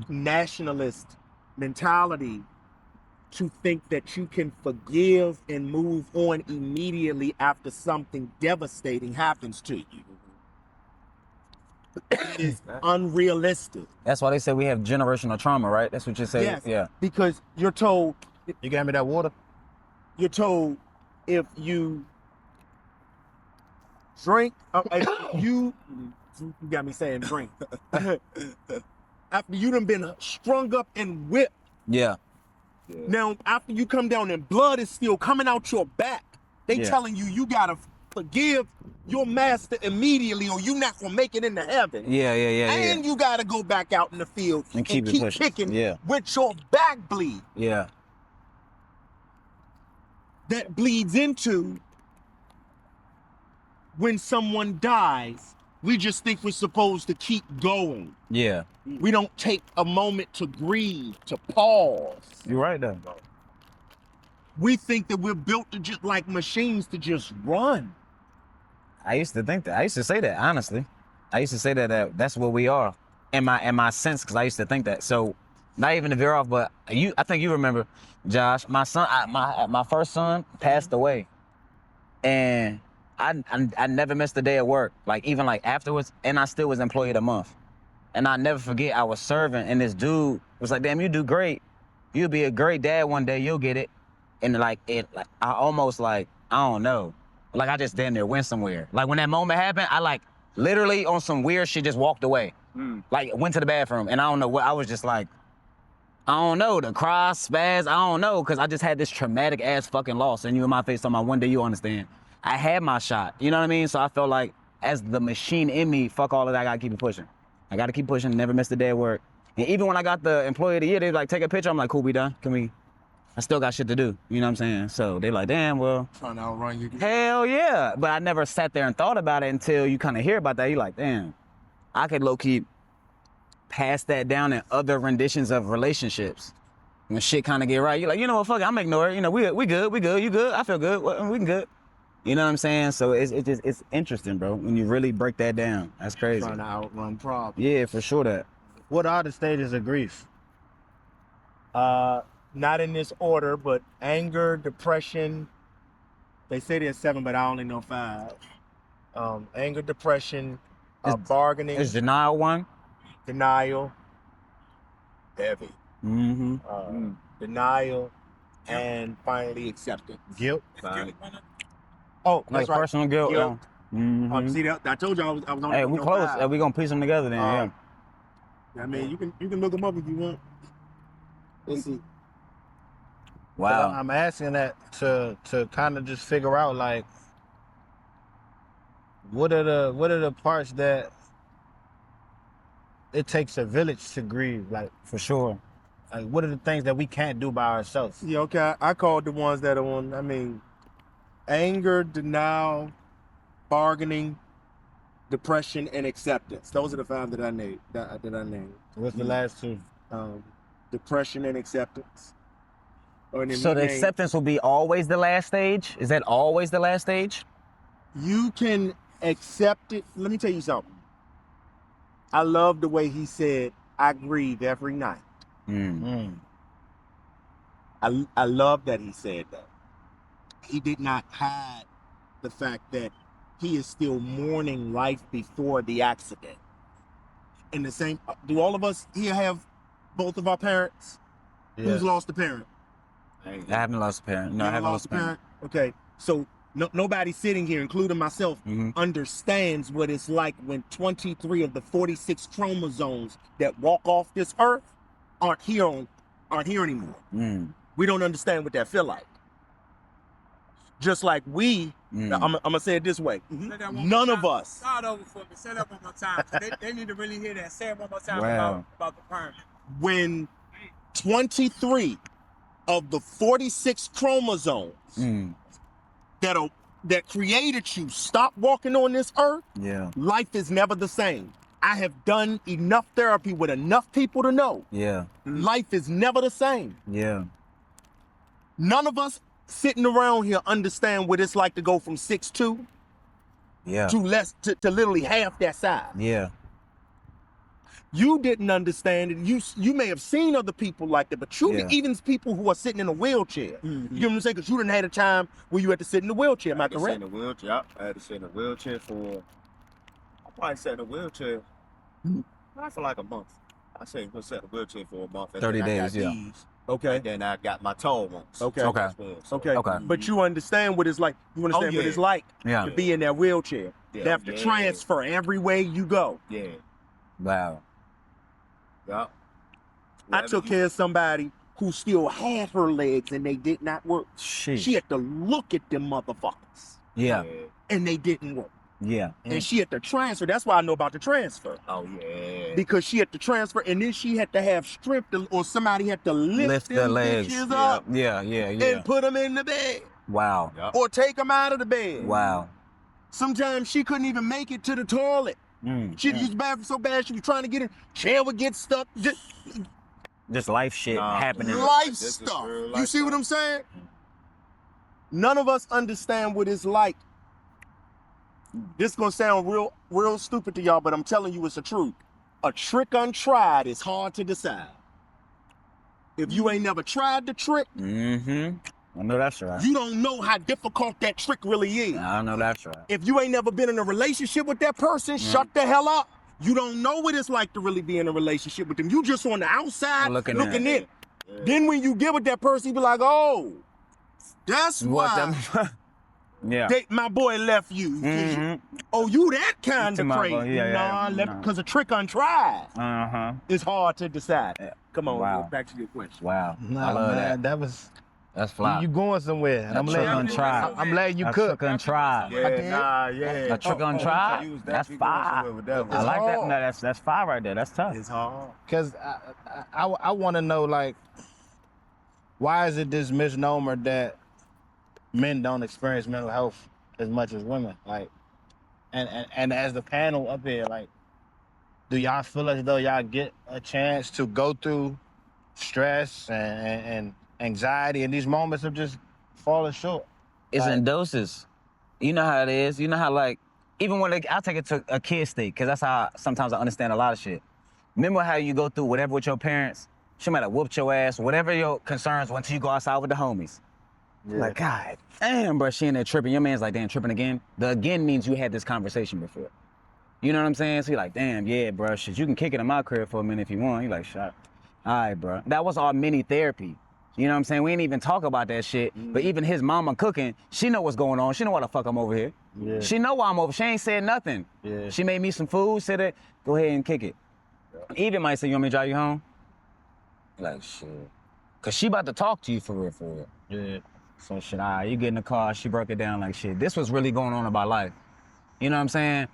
nationalist mentality to think that you can forgive and move on immediately after something devastating happens to you. It is unrealistic. That's why they say we have generational trauma, right? That's what you say. Yes. Yeah. Because you're told You got me that water? if you drink, you got me saying drink. After you done been strung up and whipped, Yeah. now after you come down and blood is still coming out your back, they Yeah. telling you gotta forgive your master immediately or you not gonna make it into heaven. Yeah. And you gotta go back out in the field And keep it pushing. kicking Yeah. with your back bleed. Yeah. That bleeds into when someone dies, we just think we're supposed to keep going. Yeah. We don't take a moment to grieve, to pause. You're right though. We think that we're built to just like machines to just run. I used to think that. I used to say that, honestly. I used to say that that's what we are in my sense, because I used to think that. So not even to veer off, but I think you remember, Josh, my son, my first son passed away, and I never missed a day at work, like even like afterwards, and I still was employee of the month. And I'll never forget, I was serving, and this dude was like, damn, you do great. You'll be a great dad one day, you'll get it. And like, I almost like, I don't know. Like I just damn near went somewhere. Like when that moment happened, I like literally on some weird shit just walked away. Like went to the bathroom, and I don't know what, I was just like, I don't know, the cry, spaz, I don't know, because I just had this traumatic ass fucking loss, and you in my face on my one day you understand. I had my shot, you know what I mean? So I felt like as the machine in me, fuck all of that, I gotta keep it pushing. I gotta keep pushing, never missed a day at work. And even when I got the employee of the year, they like, take a picture, I'm like, cool, we done, I still got shit to do, you know what I'm saying? So they like, damn, well. Trying to outrun you. Hell yeah, but I never sat there and thought about it until you kind of hear about that. You like, damn, I could low-key pass that down in other renditions of relationships. When shit kind of get right, you're like, you know what, fuck it, I'm ignoring it. You know, we good, you good, I feel good, we can good. You know what I'm saying? So it's interesting, bro, when you really break that down. That's crazy. Trying to outrun problems. Yeah, for sure that. What are the stages of grief? Not in this order, but anger, depression. They say there's 7, but I only know 5. Anger, depression, bargaining, Is denial one? denial, Heavy. Mm-hmm. denial, and finally acceptance. Guilt. Fine. Oh, Like that's right. personal guilt. Guilt. Mhm. See that? I told you I was on. Hey, we close. We gonna piece them together then. Yeah. I mean, you can look them up if you want. Let's see. Wow. I'm asking that to kind of just figure out like what are the parts that it takes a village to grieve, like For sure. like what are the things that we can't do by ourselves? Yeah, okay. I called the ones that are on. I mean, anger, denial, bargaining, depression, and acceptance. Those are the 5 that I named. That I named. What's the last 2? Depression and acceptance. And then So he the named- acceptance will be always the last stage? Is that always the last stage? You can accept it. Let me tell you something. I love the way he said, "I grieve every night." I love that he said that. He did not hide the fact that he is still mourning life before the accident. And the same, do all of us here have both of our parents? Yes. Who's lost a parent? I haven't lost a parent. No, I Never haven't lost a parent. Okay, so nobody sitting here, including myself, Mhm. understands what it's like when 23 of the 46 chromosomes that walk off this earth aren't here anymore. We don't understand what that feel like. Just like we, I'm gonna say it this way: Say that one more none time. of us. Start over for me. Say that one more time. They need to really hear that. Say it one more time Wow. about the parent. When 23 of the 46 chromosomes that created you stop walking on this earth, Yeah. life is never the same. I have done enough therapy with enough people to know Yeah. life is never the same. Yeah. None of us sitting around here understand what it's like to go from 6'2" Yeah. to to literally half that size. Yeah. You didn't understand it. You may have seen other people like that, but Yeah. even people who are sitting in a wheelchair. You know what I'm saying? Because you didn't have a time where you had to sit in the wheelchair. Am I I had to sit correct? in a wheelchair. I had to sit in a wheelchair for. I probably sat in a wheelchair. Not for like a month. I say we'll sit in a wheelchair for a month. And 30 then I days, got yeah. these, Okay. And then I got my tall ones. Okay. Okay. as well. So, Okay. Okay. But you understand what it's like. You understand what yeah. it's like Yeah. to be in that wheelchair. Yeah, They have to yeah. transfer everywhere you go. Yeah. Wow. Yeah. I took care of somebody who still had her legs and they did not work. Sheesh. She had to look at them motherfuckers Yeah. and they didn't work. Yeah. And she had to transfer. That's why I know about the transfer. Oh yeah. Because she had to transfer and then she had to have strength or somebody had to lift the them legs. bitches Yeah. up Yeah. Yeah. Yeah. and put them in the bed Wow. Yeah. or take them out of the bed. Wow. Sometimes she couldn't even make it to the toilet. She was bad so bad she was trying to get in. Chair would get stuck. Just life shit happening. Life This is stuff. real You life see what stuff. I'm saying? None of us understand what it's like. This gonna sound real stupid to y'all, but I'm telling you it's the truth. A trick untried is hard to decide. If you ain't never tried the trick, I know that's right. you don't know how difficult that trick really is. I know that's right. If you ain't never been in a relationship with that person, shut the hell up. You don't know what it's like to really be in a relationship with them. You just on the outside looking in. Yeah. Then when you get with that person, you be like, oh, that's why Yeah. my boy left you. 'Cause you- oh, you that kind of Tomorrow, crazy. yeah, Because a trick untried Uh-huh. is hard to decide. Yeah. Come on, Wow. back to your question. Wow. Nah, I love man, that. that was That's fly. you going somewhere. And I'm That trick glad untried. I'm glad you A cooked. trick untried. Yeah. A trick untried? That's fire. I like that. No, that's fire right there. That's tough. It's hard. Cause I want to know, like, why is it this misnomer that men don't experience mental health as much as women? Like, and as the panel up here, like, do y'all feel as though y'all get a chance to go through stress and anxiety in these moments of just falling short? It's Like- in doses. You know how it is. You know how, like, even when I'll take it to a kid state, because that's how sometimes I understand a lot of shit. Remember how you go through whatever with your parents? She might have whooped your ass, whatever your concerns were until you go outside with the homies. Like, God damn, bro, she in there tripping. Your man's like, damn, tripping again? The again means you had this conversation before. You know what I'm saying? So you're like, damn, yeah, bro, shit, you can kick it in my crib for a minute if you want. You're like, shut. All right, bro. That was our mini therapy. You know what I'm saying? We ain't even talk about that shit. But even his mama cooking, she know what's going on. She know why the fuck I'm over here. Yeah. She know why I'm over. She ain't said nothing. Yeah. She made me some food, said it, go ahead and kick it. Even might say, you want me to drive you home? Like, shit. Cause she about to talk to you for real, for real. Yeah. So shit, all right, you get in the car, she broke it down like shit. This was really going on about life. You know what I'm saying?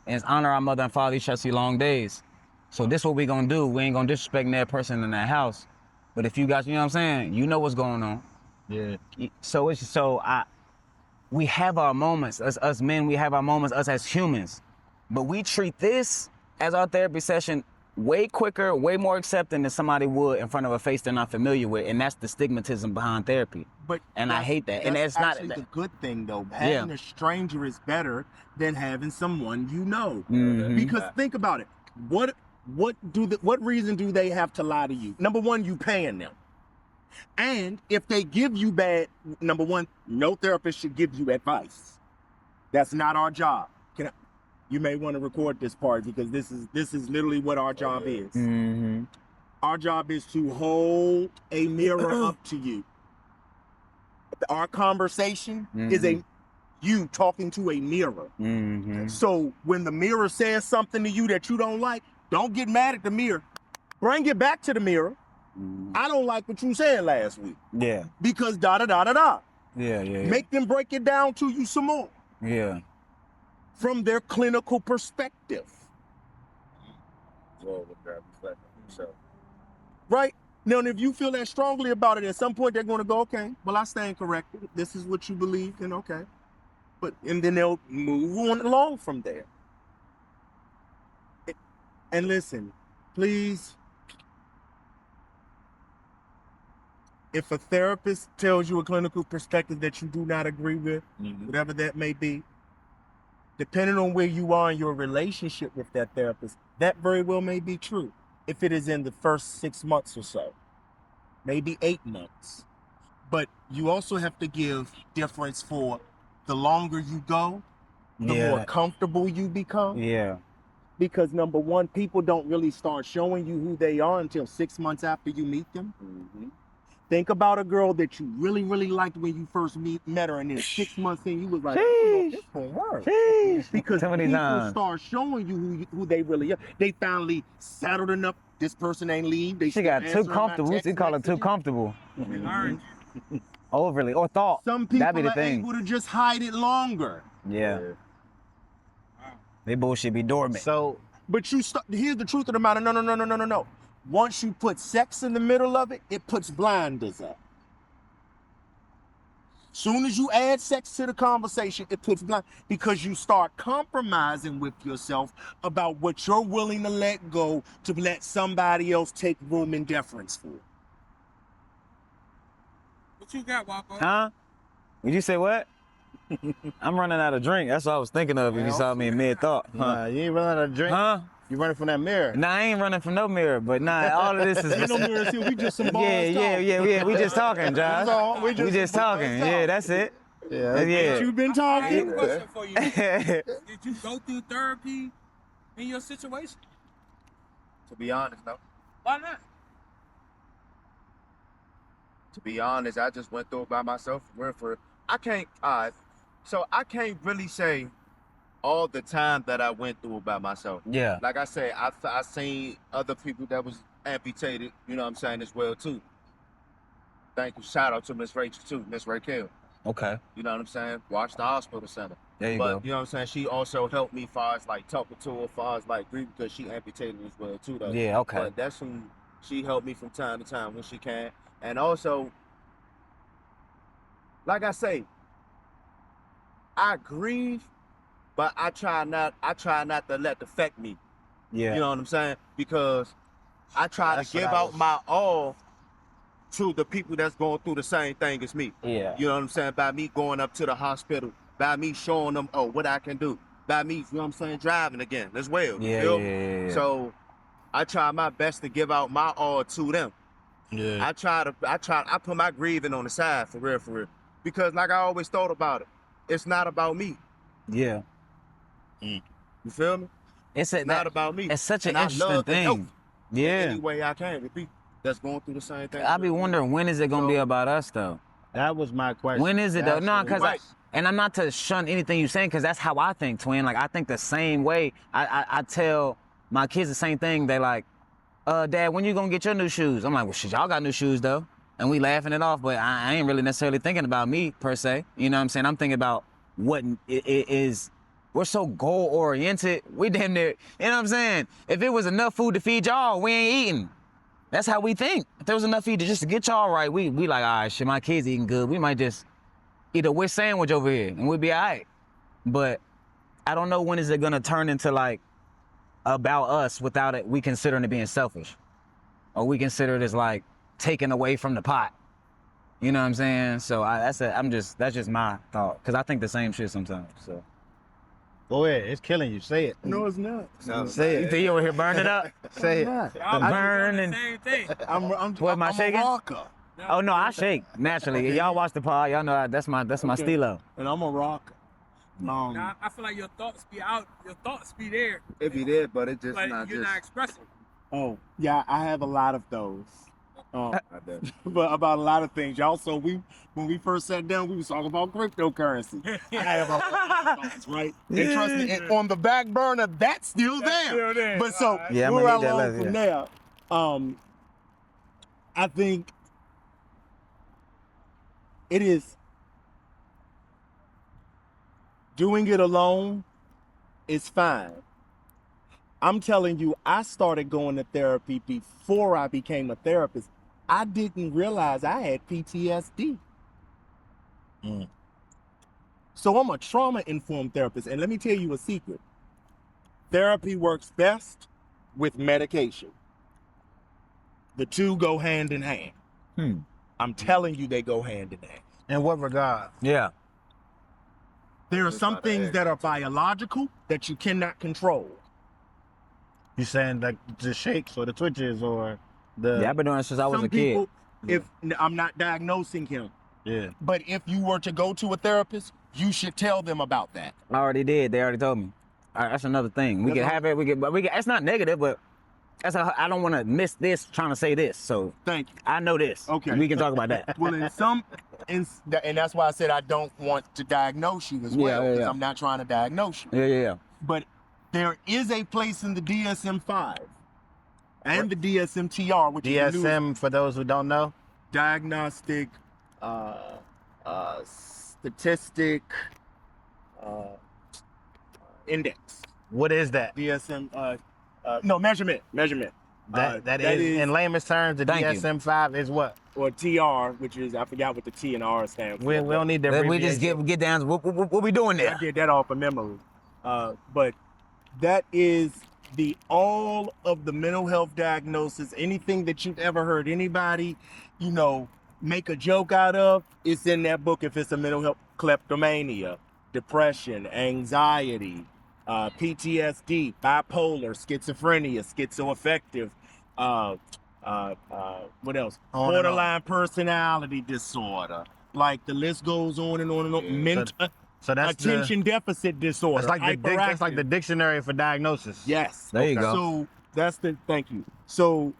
And it's honor our mother and father, each shall see long days. So this what we gonna do. We ain't gonna disrespect that person in that house. But if you guys, you know what I'm saying? You know what's going on. Yeah. We have our moments. Us men, we have our moments, us as humans. But we treat this as our therapy session way quicker, way more accepting than somebody would in front of a face they're not familiar with. And that's the stigmatism behind therapy. And I hate that. And it's not actually the good thing though. Having a stranger is better than having someone you know. Because think about it. What reason do they have to lie to you? Number one, you paying them. And if they give you bad, number one, no therapist should give you advice. That's not our job. You may want to record this part because this is literally what our job is. Our job is to hold a mirror up to you. Our conversation is you talking to a mirror. So when the mirror says something to you that you don't like, don't get mad at the mirror. Bring it back to the mirror. I don't like what you said last week. Yeah. Because da-da-da-da-da. Yeah. Make them break it down to you some more. Yeah. From their clinical perspective. Right? Now, if you feel that strongly about it, at some point they're going to go, okay, well, I stand corrected. This is what you believe in, okay. And then they'll move on along from there. And listen, please, if a therapist tells you a clinical perspective that you do not agree with, whatever that may be, depending on where you are in your relationship with that therapist, that very well may be true. If it is in the first 6 months or so, maybe 8 months. But you also have to give difference for the longer you go, the more comfortable you become. Yeah. Because number one, people don't really start showing you who they are until 6 months after you meet them. Think about a girl that you really, really liked when you first met her, and then 6 months in, you was like, oh, this gonna work. Because people start showing you who they really are. They finally settled enough. This person ain't leave. She got too comfortable. She call it too comfortable. Overly or thought. Some people That'd be the are thing. able to just hide it longer. Yeah. They bullshit be dormant. So, but here's the truth of the matter. No. Once you put sex in the middle of it, it puts blinders up. Soon as you add sex to the conversation, it puts blind, because you start compromising with yourself about what you're willing to let go to let somebody else take room and deference for. What you got, Wapo? Huh? Did you say what? I'm running out of drink. That's what I was thinking of if you saw me in mid-thought. Nah, you ain't running out of drink. Huh? You running from that mirror. Nah, I ain't running from no mirror, but nah, all of this is... Ain't no mirrors here. We just some balls Yeah. We just talking, Josh. all. We just talking. Yeah, that's it. Yeah. Yeah. You've been I have talking. a question for you. Did you go through therapy in your situation? To be honest, no. Why not? To be honest, I just went through it by myself. I can't really say all the time that I went through it by myself. Yeah. Like I said, I seen other people that was amputated, you know what I'm saying, as well too. Thank you. Shout out to Miss Rachel too, Miss Raquel. Okay. You know what I'm saying? Watch the hospital center. There you But go. you know what I'm saying? She also helped me far as like talking to her, far as like grief, because she amputated as well too though. Yeah, okay. But that's who she helped me from time to time when she can. And also, like I say, I grieve, but I try not to let it affect me. Yeah. You know what I'm saying? Because I try That's to what give I out was- my all to the people that's going through the same thing as me. Yeah. You know what I'm saying? By me going up to the hospital, by me showing them, what I can do, by me, you know what I'm saying, driving again as well. You Yeah, feel yeah, me? yeah, yeah. So I try my best to give out my all to them. Yeah. I put my grieving on the side for real. Because like I always thought about it, it's not about me. Yeah. You feel me? It's It's not about me. It's such an And I interesting love to help thing. in Yeah. any way I can with people that's going through the same thing. I be wondering, when is it gonna be So- about us though? That was my question. When is it though? That's No, what- because Right. and I'm not to shun anything you're saying, because that's how I think, twin. Like I think the same way. I tell my kids the same thing. They like, Dad, when you gonna get your new shoes? I'm like, well, shit, y'all got new shoes though, and we laughing it off. But I ain't really necessarily thinking about me per se. You know what I'm saying? I'm thinking about what it is. We're so goal oriented. We damn near, you know what I'm saying? If it was enough food to feed y'all, we ain't eating. That's how we think. If there was enough food just to get y'all right, we like, all right, shit, my kids eating good. We might just eat a wish sandwich over here and we'll be all right. But I don't know when is it gonna turn into like about us without it, we considering it being selfish. Or we consider it as like taken away from the pot. You know what I'm saying? So that's just my thought. Cause I think the same shit sometimes, so. Go ahead. It's killing you. Say it. No, it's not. Say You it. think you over here burning up? Say it. Y'all burning. the same thing. What, am I shaking? a rocker, Oh no, I shake naturally. Y'all watch the pod, y'all know that's my Okay. stilo. and I'm a rocker. Nah, I feel like your thoughts be out. Your thoughts be there, It be there, but it just but not you're just. not expressing. Oh, yeah, I have a lot of those. Not that. But about a lot of things, y'all. So when we first sat down, we was talking about cryptocurrency. I have a lot of thoughts, right? And trust me, and on the back burner, that's still there. still there. But so Alright. Yeah, I'm we're gonna need that along later, from there. I think it is doing it alone is fine. I'm telling you, I started going to therapy before I became a therapist. I didn't realize I had PTSD. Mm. So I'm a trauma-informed therapist. And let me tell you a secret. Therapy works best with medication. The two go hand in hand. I'm telling you, they go hand in hand. In what regard? Yeah. There are Just some about to things ask. that are biological that you cannot control. You saying like the shakes or the twitches or the Yeah, I've been doing it since I was Some a kid. people, I'm not diagnosing him, yeah. but if you were to go to a therapist, you should tell them about that. I already did. They already told me. All right, that's another thing. We That's can all- have it. We can. It's not negative, but I don't want to miss this trying to say this. So Thank you. I know this. Okay. We can talk about that. Well, and that's why I said I don't want to diagnose you as Yeah, well, yeah, because yeah. I'm not trying to diagnose you. Yeah. But there is a place in the DSM-5 and the DSM-TR, which is the new DSM for those who don't know. diagnostic, statistic, index. What is that? DSM, no, measurement. That is in layman's terms, the Thank you. DSM-5 is what? or TR, which is, I forgot what the T and R stand for. We don't need that. We just get down to what we doing I there. did that off of memory. But that is the all of the mental health diagnosis, anything that you've ever heard anybody, make a joke out of, it's in that book if it's a mental health, kleptomania, depression, anxiety, PTSD, bipolar, schizophrenia, schizoaffective, what else? On and on. Borderline personality disorder. Like the list goes on and on and on. Mental So that's attention deficit disorder. that's like that's like the hyperactive. dictionary for diagnosis. Yes. There you go. So that's thank you. So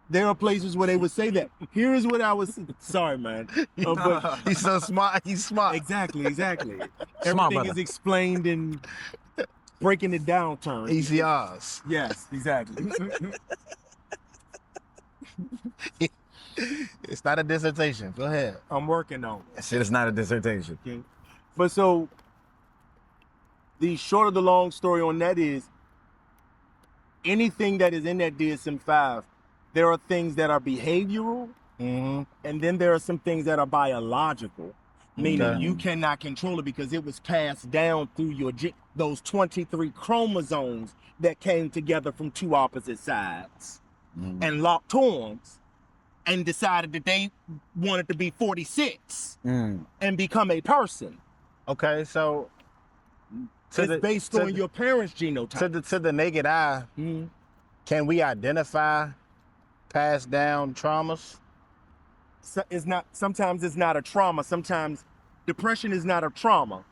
there are places where they would say that. Here is what I was, sorry, man. But He's so smart. He's smart. exactly. Everything brother. is explained in breaking it down terms. ECRs. Yes, exactly. It's not a dissertation. Go ahead. I'm working on it. That shit is not a dissertation. Okay. But so the short of the long story on that is anything that is in that DSM-5, there are things that are behavioral, Mm-hmm. and then there are some things that are biological, meaning Okay. you cannot control it because it was passed down through your those 23 chromosomes that came together from two opposite sides and locked horns and decided that they wanted to be 46 and become a person. Okay, so It's based on your parents' genotype. to the naked eye, Mhm. can we identify passed down traumas? So it's not. Sometimes it's not a trauma. Sometimes depression is not a trauma.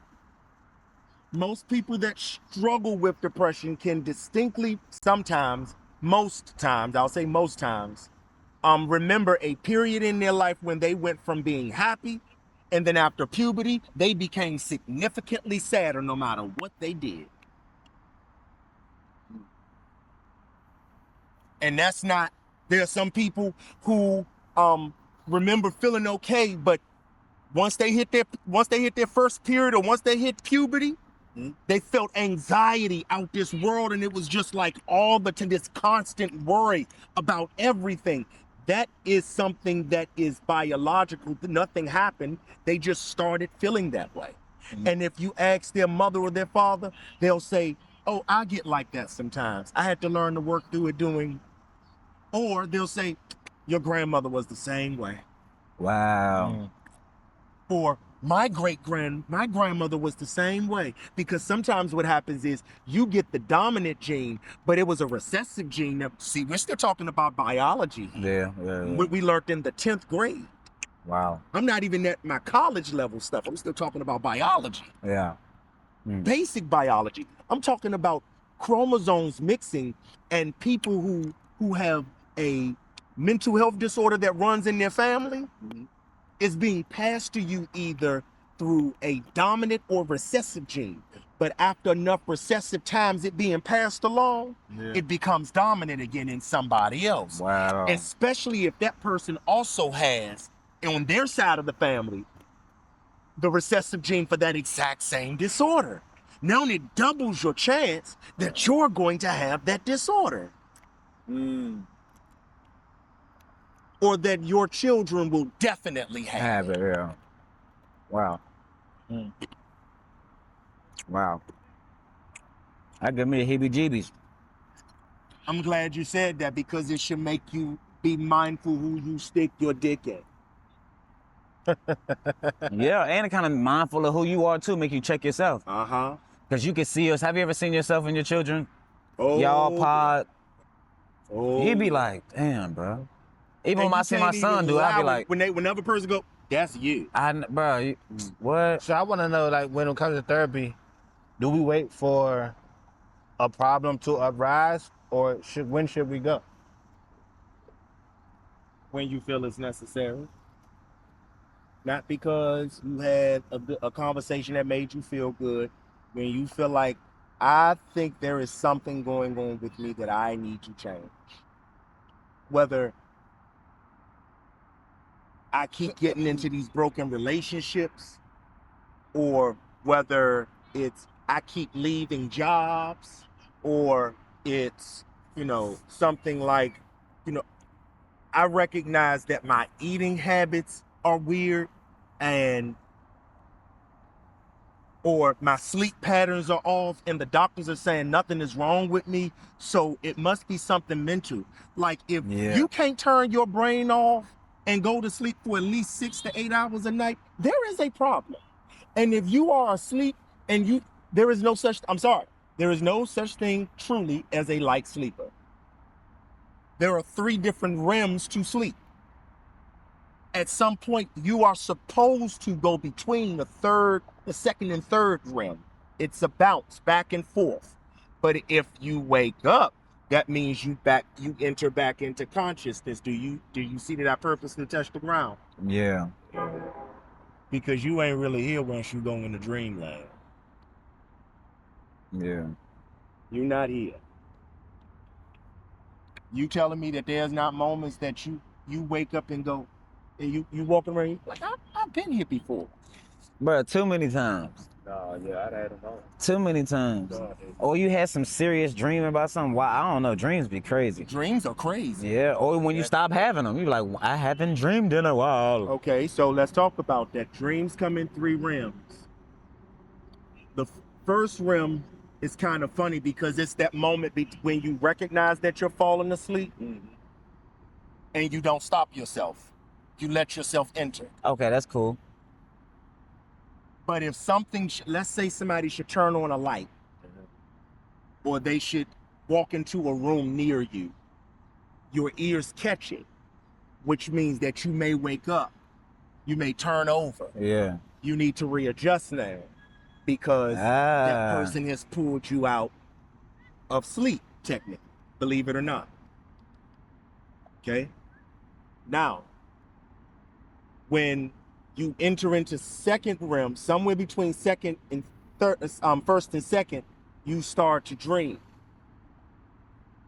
Most people that struggle with depression can distinctly, sometimes, most times, I'll say most times, remember a period in their life when they went from being happy, and then after puberty, they became significantly sadder no matter what they did. And that's not, there are some people who remember feeling okay, but once they hit their first period or once they hit puberty, they felt anxiety out this world, and it was just like all this constant worry about everything. That is something that is biological. Nothing happened. They just started feeling that way. And if you ask their mother or their father, they'll say, "Oh, I get like that sometimes. I had to learn to work through it or they'll say, "Your grandmother was the same way." Wow. Or my grandmother was the same way. Because sometimes what happens is you get the dominant gene, but it was a recessive gene. Now, see, we're still talking about biology. Yeah. What we learned in the 10th grade. Wow. I'm not even at my college level stuff. I'm still talking about biology. Yeah. Basic biology. I'm talking about chromosomes mixing and people who have a mental health disorder that runs in their family is being passed to you either through a dominant or recessive gene. But after enough recessive times it being passed along, it becomes dominant again in somebody else. Wow. Especially if that person also has, on their side of the family, the recessive gene for that exact same disorder. Now it doubles your chance that you're going to have that disorder. Or that your children will definitely have. Have it, yeah. Wow. Wow. That give me the heebie-jeebies. I'm glad you said that because it should make you be mindful who you stick your dick in. Yeah, and it kind of mindful of who you are too, make you check yourself. Uh-huh. Because you can see us. Have you ever seen yourself and your children? Oh, Y'all pod. oh. You be like, damn, bro. Even And when I you see my can't son even do it, I be allow it. like, when another person go, that's you. bro, what? So I want to know, like, when it comes to therapy, do we wait for a problem to arise, or when should we go? When you feel it's necessary. Not because you had a conversation that made you feel good. When you feel like, I think there is something going on with me that I need to change. Whether I keep getting into these broken relationships, or whether it's I keep leaving jobs, or it's, something like, I recognize that my eating habits are weird, or my sleep patterns are off, and the doctors are saying nothing is wrong with me, so it must be something mental. Like if Yeah. you can't turn your brain off, and go to sleep for at least 6 to 8 hours a night, there is a problem. And if you are asleep and there is no such thing truly as a light sleeper. There are 3 different REMs to sleep. At some point, you are supposed to go between the second and third REM. It's a bounce back and forth. But if you wake up, that means you enter back into consciousness. Do you see that I purposely touched the ground? Yeah. Because you ain't really here once you go into dreamland. Yeah. You're not here. You telling me that there's not moments that you wake up and go, and you walk around like, I've been here before. Bro, too many times. Yeah, I'd had them all. Too many times. Or you had some serious dream about something. Wow, I don't know. Dreams be crazy. Dreams are crazy. Yeah. Or when you stop having them, you be like, I haven't dreamed in a while. Okay, so let's talk about that. Dreams come in 3 REMs. The first REM is kind of funny because it's that moment when you recognize that you're falling asleep and you don't stop yourself. You let yourself enter. Okay, that's cool. But if something, let's say somebody should turn on a light, or they should walk into a room near you, your ears catch it, which means that you may wake up, you may turn over. Yeah. You need to readjust now because that person has pulled you out of sleep, technically, believe it or not. Okay? Now, when you enter into second REM, somewhere between first and second, you start to dream.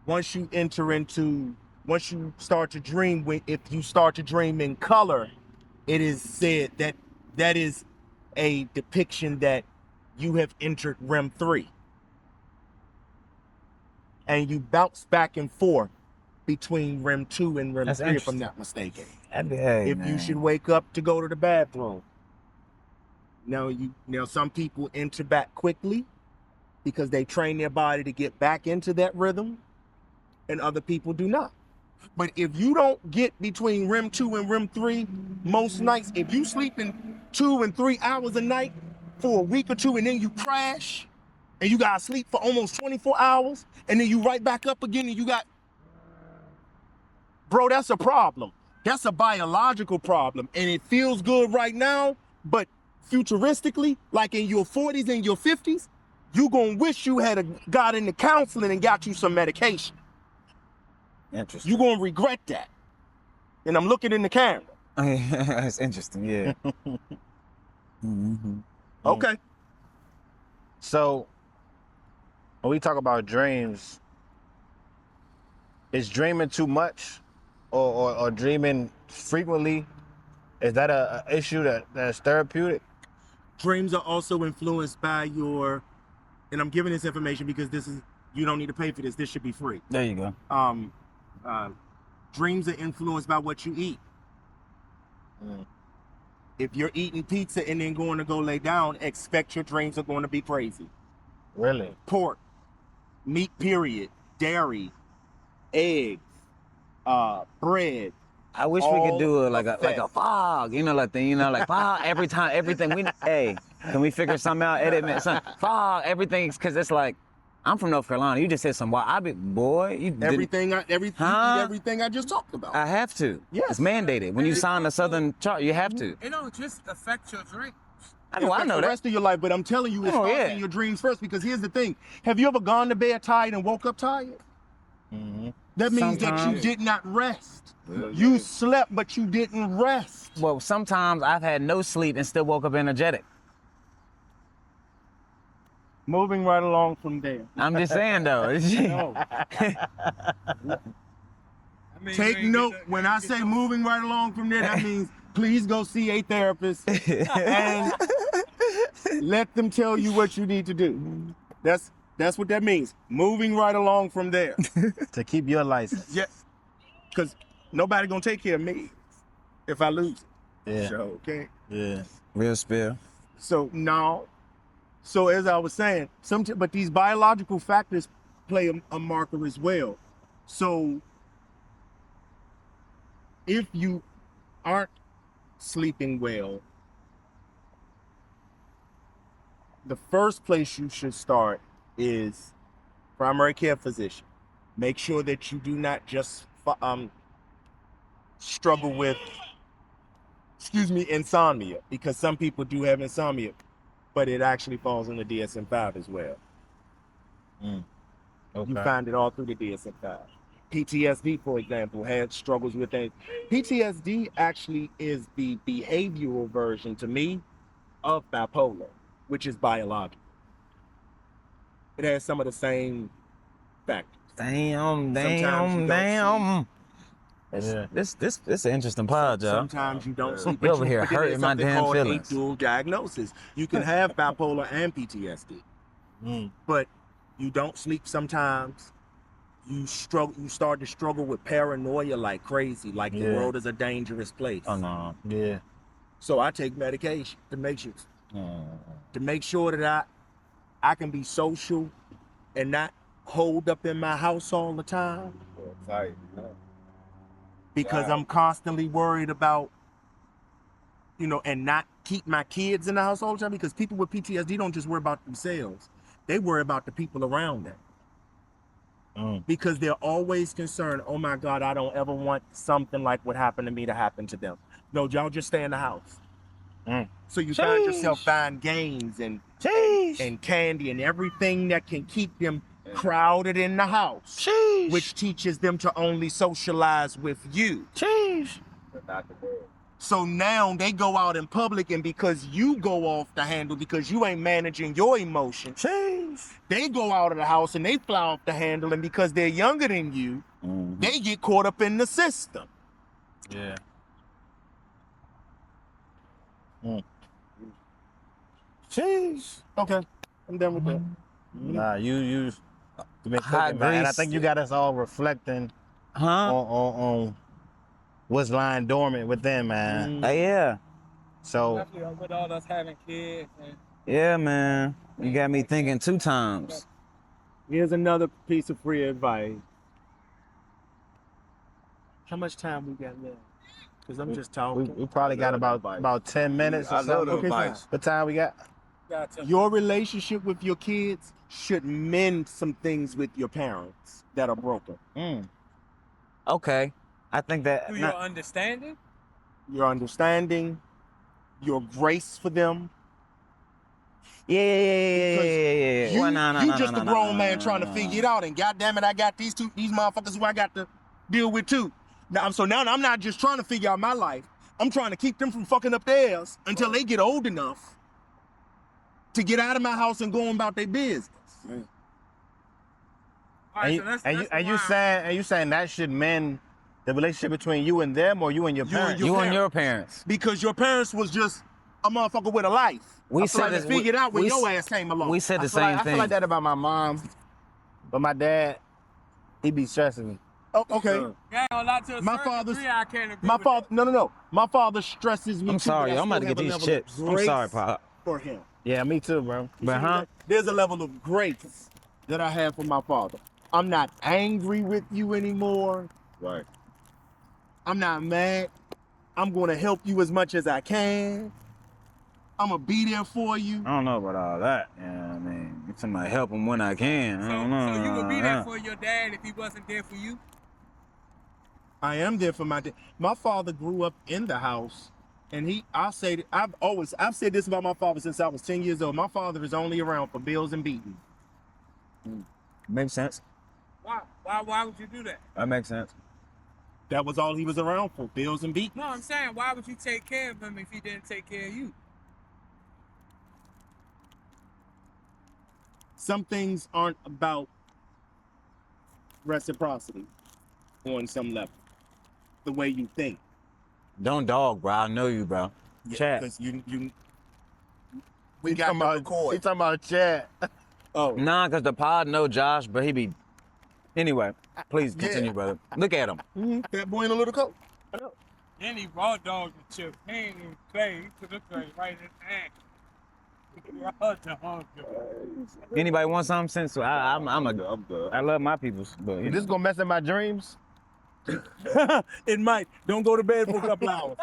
Once you start to dream, if you start to dream in color, it is said that that is a depiction that you have entered REM 3. And you bounce back and forth between REM 2 and REM 3, if I'm not mistaken. You should wake up to go to the bathroom. Now some people enter back quickly because they train their body to get back into that rhythm, and other people do not. But if you don't get between REM 2 and REM 3, most nights, if you sleep in 2 and 3 hours a night for a week or 2 and then you crash and you gotta sleep for almost 24 hours and then you right back up again and bro, that's a problem. That's a biological problem, and it feels good right now, but futuristically, like in your 40s and your 50s, you gonna wish you had got into counseling and got you some medication. Interesting. You gonna regret that. And I'm looking in the camera. That's interesting, yeah. Okay. So when we talk about dreams, is dreaming too much or dreaming frequently, is that a issue that's therapeutic? Dreams are also influenced by and I'm giving this information because you don't need to pay for this. This should be free. There you go. Dreams are influenced by what you eat. If you're eating pizza and then going to go lay down, expect your dreams are going to be crazy. Really? Pork, meat period, dairy, eggs, bread. I wish we could do like a fog, like fog every time, everything. Hey, can we figure something out? Edit me, fog, everything, because it's like, I'm from North Carolina. You just said some wild. Everything I just talked about. I have to. Yes. It's mandated. When you sign the Southern Chart, you have to. It don't just affect your dreams. I know the that. rest of your life, but I'm telling you, it starts in your dreams first, because here's the thing. Have you ever gone to bed tired and woke up tired? Mm-hmm. That means that you did not rest. You slept, but you didn't rest. Well, sometimes I've had no sleep and still woke up energetic. Moving right along from there. I'm just saying, though. No. Take note, when I say moving right along from there, that means please go see a therapist and let them tell you what you need to do. That's what that means. Moving right along from there. To keep your license. Yeah. Because nobody gonna take care of me if I lose it. Yeah. So, okay. Yeah. Real spill. So So as I was saying, but these biological factors play a marker as well. So if you aren't sleeping well, the first place you should start is primary care physician. Make sure that you do not just struggle with, insomnia, because some people do have insomnia, but it actually falls in the DSM-5 as well. Okay. You find it all through the DSM-5. PTSD, for example, had struggles with things. PTSD actually is the behavioral version, to me, of bipolar, which is biological. It has some of the same factors. Damn. Yeah. This is an interesting pod, y'all. Sometimes you don't sleep. You over here But then there's hurting my something damn called a feelings. dual diagnosis. You can have bipolar and PTSD, but you don't sleep sometimes. You start to struggle with paranoia like crazy, like the Yeah. world is a dangerous place. Oh no. Yeah. So I take medication to make sure that I can be social and not holed up in my house all the time, because I'm constantly worried about, and not keep my kids in the house all the time, because people with PTSD don't just worry about themselves. They worry about the people around them. Because they're always concerned, oh my God, I don't ever want something like what happened to me to happen to them. No, y'all just stay in the house. So you find yourself buying games and candy and everything that can keep them crowded in the house, which teaches them to only socialize with you. So now they go out in public, and because you go off the handle, because you ain't managing your emotions, they go out of the house and they fly off the handle, and because they're younger than you, they get caught up in the system. Yeah. Okay, I'm done with that. Nah, you been Hot cooking, man. And I grease. think you got us all reflecting on what's lying dormant within, man. Yeah. So Especially with all us having kids. And Yeah, man. You got me thinking 2 times. Here's another piece of free advice. How much time we got left? Because I'm just talking. we probably got about 10 minutes or I love something. the Okay, advice. What time we got? Your relationship with your kids should mend some things with your parents that are broken. Okay. I think that through your understanding. Your understanding, your grace for them. Yeah. You, Well, nah, you just a grown man trying to figure it out, and goddamn it, I got these motherfuckers who I got to deal with too. Now I'm not just trying to figure out my life. I'm trying to keep them from fucking up theirs until they get old enough to get out of my house and go about their business. And you saying that should mend the relationship between you and them, or you and your parents? You and your parents. Because your parents was just a motherfucker with a life. We I feel said like this- they figured out when we your s- ass came along. We said the I same feel thing. like that about my mom, but my dad, he be stressing me. Oh, okay. Yeah, ain't gonna lie, to a My certain father's- degree, I can't agree My with father, no. My father stresses me. I'm too, sorry. but I I'm about to still get have a these level of chips. I'm grace sorry, Pop. for him. Yeah, me too, bro. But There's a level of grace that I have for my father. I'm not angry with you anymore. Right. I'm not mad. I'm going to help you as much as I can. I'm going to be there for you. I don't know about all that. Yeah, I mean, you somebody help him when I can. I don't know. So you would be there for your dad if he wasn't there for you? I am there for my dad. My father grew up in the house, and I've said this about my father since I was 10 years old. My father is only around for bills and beating. Makes sense. Why would you do that? That makes sense. That was all he was around for, bills and beating. No, I'm saying, why would you take care of him if he didn't take care of you? Some things aren't about reciprocity on some level, the way you think. Don't dog, bro. I know you, bro. Chat. Because you We got to He record. talking about chat. oh, Nah, because the pod know Josh, but he be... Anyway, please continue, brother. Look at him. fat boy in a little coat. Then he raw dogged the chip. He ain't even play. He took the tray right in his hand. Raw dog. Anybody want something? Since I'm I'm good. I love my peoples, but This gonna mess up my dreams. It might. Don't go to bed for a couple hours.